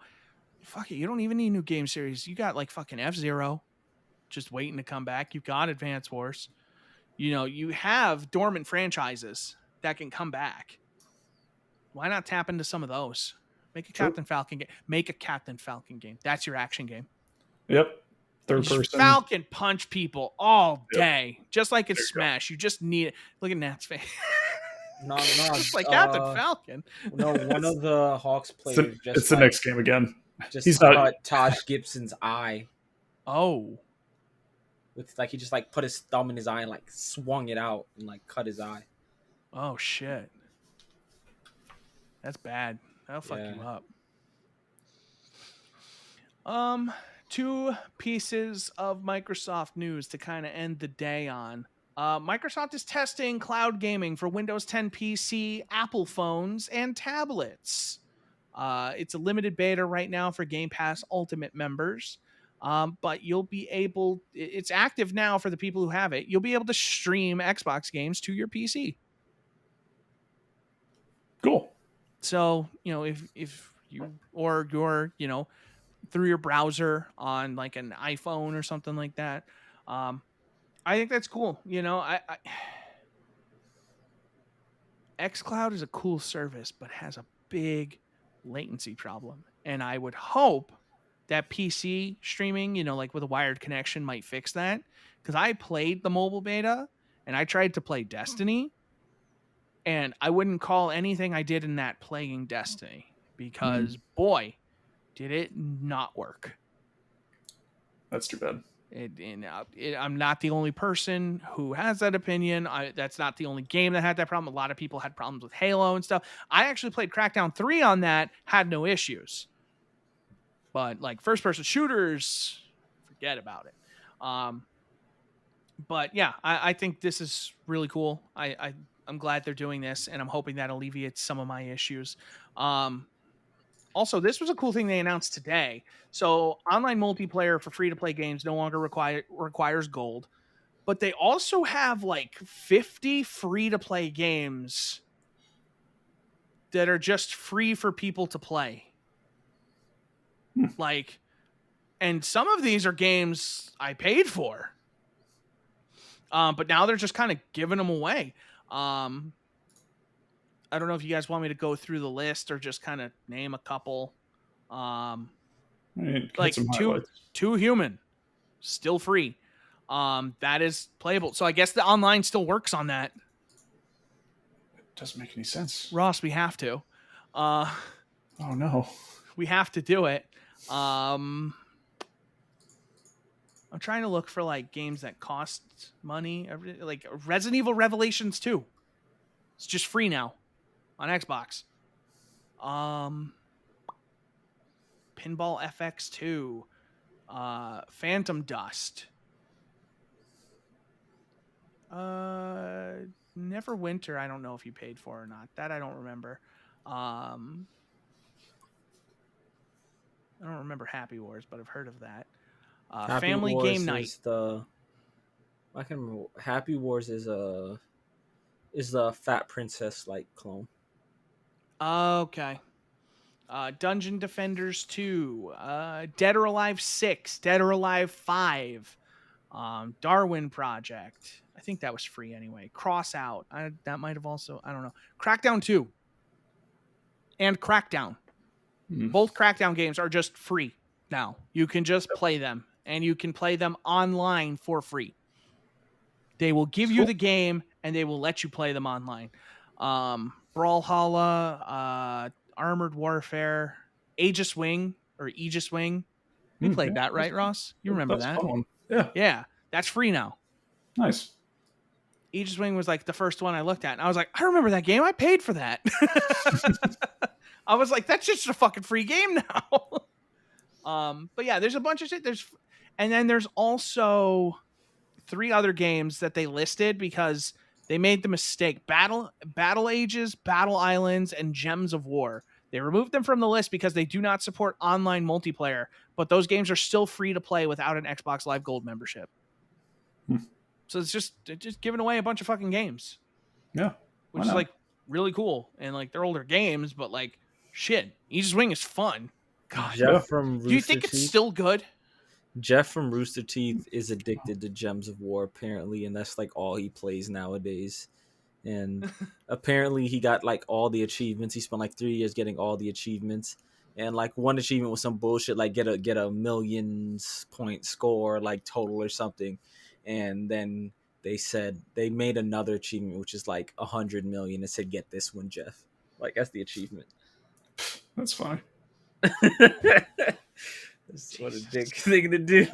fuck it, you don't even need a new game series. You got like fucking F-Zero just waiting to come back. You've got Advance Wars. You have dormant franchises that can come back. Why not tap into some of those? Make a Captain Falcon game. Make a Captain Falcon game. That's your action game. Yep. Third person. Falcon punch people all day, just like in Smash. You just need it. Look at Nat's face. No, it's like Captain Falcon. No, one of the Hawks players it's the next game again. He's cut Taj Gibson's eye. Oh. With like, he just like put his thumb in his eye and like swung it out and like cut his eye. Oh shit. That's bad. That'll fuck you up. 2 pieces of Microsoft news to kind of end the day on. Microsoft is testing cloud gaming for Windows 10 PC, Apple phones, and tablets. It's a limited beta right now for Game Pass Ultimate members. But you'll be able, it's active now for the people who have it. You'll be able to stream Xbox games to your PC. Cool. So, if you, or your, through your browser on like an iPhone or something like that, I think that's cool. xCloud is a cool service, but has a big latency problem. And I would hope that PC streaming, like with a wired connection, might fix that. Because I played the mobile beta and I tried to play Destiny, and I wouldn't call anything I did in that playing Destiny, because boy, did it not work. That's too bad. I'm not the only person who has that opinion. That's not the only game that had that problem. A lot of people had problems with Halo and stuff. I actually played Crackdown 3 on that, had no issues. But like first-person shooters, forget about it. But yeah, I think this is really cool. I'm glad they're doing this, and I'm hoping that alleviates some of my issues. Also, this was a cool thing they announced today. So online multiplayer for free-to-play games no longer requires gold. But they also have like 50 free-to-play games that are just free for people to play. Like, and some of these are games I paid for. But now they're just kind of giving them away. I don't know if you guys want me to go through the list or just kind of name a couple. Like two human, still free. That is playable. So I guess the online still works on that. It doesn't make any sense. Ross, we have to. Oh no. We have to do it. I'm trying to look for like games that cost money. Like Resident Evil Revelations 2. It's just free now on Xbox. Pinball FX 2. Phantom Dust. Neverwinter, I don't know if you paid for or not. That I don't remember. I don't remember Happy Wars, but I've heard of that. Family Wars Game Night. I can remember. Happy Wars is the Fat Princess like clone. Okay. Dungeon Defenders 2. Dead or Alive 6. Dead or Alive 5. Darwin Project. I think that was free anyway. Cross Out. That might have also, I don't know. Crackdown 2. And Crackdown. Both Crackdown games are just free now. You can just play them. And you can play them online for free. They will give you the game, and they will let you play them online. Brawlhalla, Armored Warfare, Aegis Wing. We played that, right, Ross? You remember that? Fun one. Yeah. Yeah, that's free now. Nice. Aegis Wing was like the first one I looked at, and I was like, I remember that game. I paid for that. I was like, that's just a fucking free game now. But yeah, there's a bunch of shit. And then there's also 3 other games that they listed because they made the mistake. Battle Ages, Battle Islands, and Gems of War. They removed them from the list because they do not support online multiplayer, but those games are still free to play without an Xbox Live Gold membership. So it's just giving away a bunch of fucking games. Yeah. Which is like really cool. And like they're older games, but like shit, Aegis Wing is fun. God. Jeff from Rooster Do you think it's still good? Jeff from Rooster Teeth is addicted to Gems of War, apparently, and that's like all he plays nowadays. And apparently he got like all the achievements. He spent like 3 years getting all the achievements. And like one achievement was some bullshit, like get a millions point score, like total or something. And then they said they made another achievement, which is like 100 million. It said, get this one, Jeff. Like that's the achievement. That's funny. That's what a dick thing to do.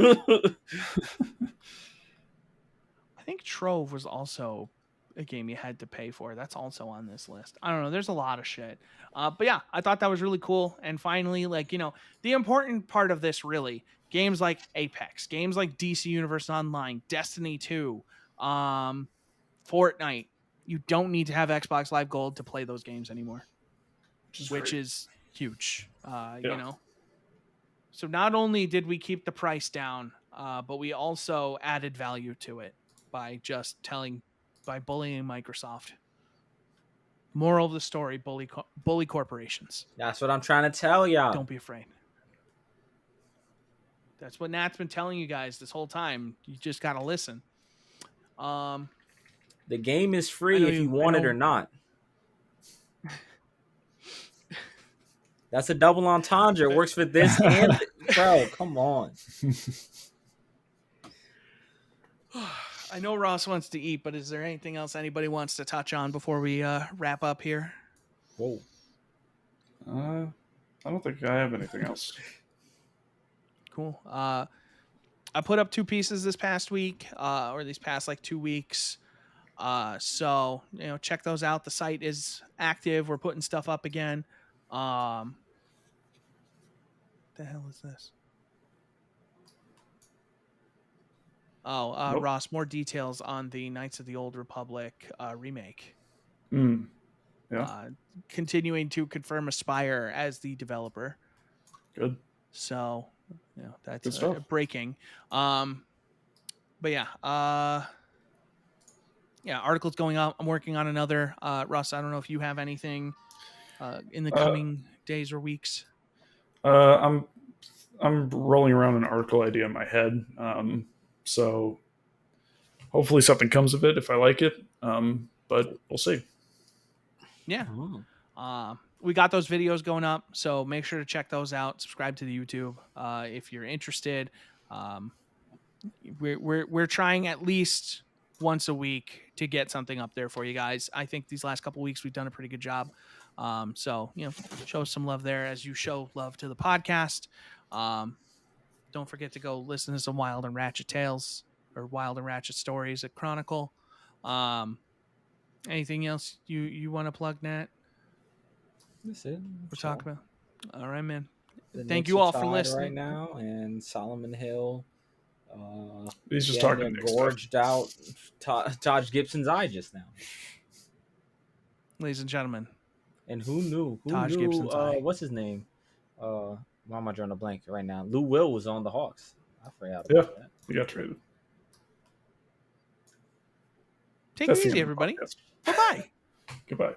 I think Trove was also a game you had to pay for. That's also on this list. I don't know. There's a lot of shit. But yeah, I thought that was really cool. And finally, like, you know, the important part of this really, games like Apex, games like DC Universe Online, Destiny 2, Fortnite, you don't need to have Xbox Live Gold to play those games anymore, which is huge, you know? So not only did we keep the price down, but we also added value to it by just by bullying Microsoft. Moral of the story, bully corporations. That's what I'm trying to tell y'all. Don't be afraid. That's what Nat's been telling you guys this whole time. You just got to listen. The game is free if you want it or not. That's a double entendre. It works for this and bro, come on. I know Ross wants to eat, but is there anything else anybody wants to touch on before we wrap up here? Whoa. I don't think I have anything else. Cool. I put up 2 pieces this past week, or these past like 2 weeks. So, you know, check those out. The site is active. We're putting stuff up again. The hell is this? Oh, Nope. Ross, more details on the Knights of the Old Republic remake. Yeah. Continuing to confirm Aspire as the developer. Good. So, that's Good stuff. breaking. But yeah, articles going out. I'm working on another. Russ, I don't know if you have anything in the coming days or weeks. I'm rolling around an article idea in my head. So hopefully something comes of it if I like it. But we'll see. Yeah. Oh. We got those videos going up, so make sure to check those out. Subscribe to the YouTube if you're interested. We're trying at least once a week to get something up there for you guys. I think these last couple weeks we've done a pretty good job. So show us some love there as you show love to the podcast. Don't forget to go listen to some Wild and Ratchet Tales or Wild and Ratchet Stories at Chronicle. Anything else you want to plug, Nat? That's it. We're talking about. All right, man. The Thank Knicks you are all for tied listening. right now, and Solomon Hill. He's just damn talking near Knicks stuff. gorged out Taj Gibson's eye just now. Ladies and gentlemen. And who knew? Taj Gibson's eye. What's his name? Why am I drawing a blank right now? Lou Will was on the Hawks. I forgot about that. He got traded. Take That's it the easy, end of the everybody. podcast. Bye-bye. Goodbye.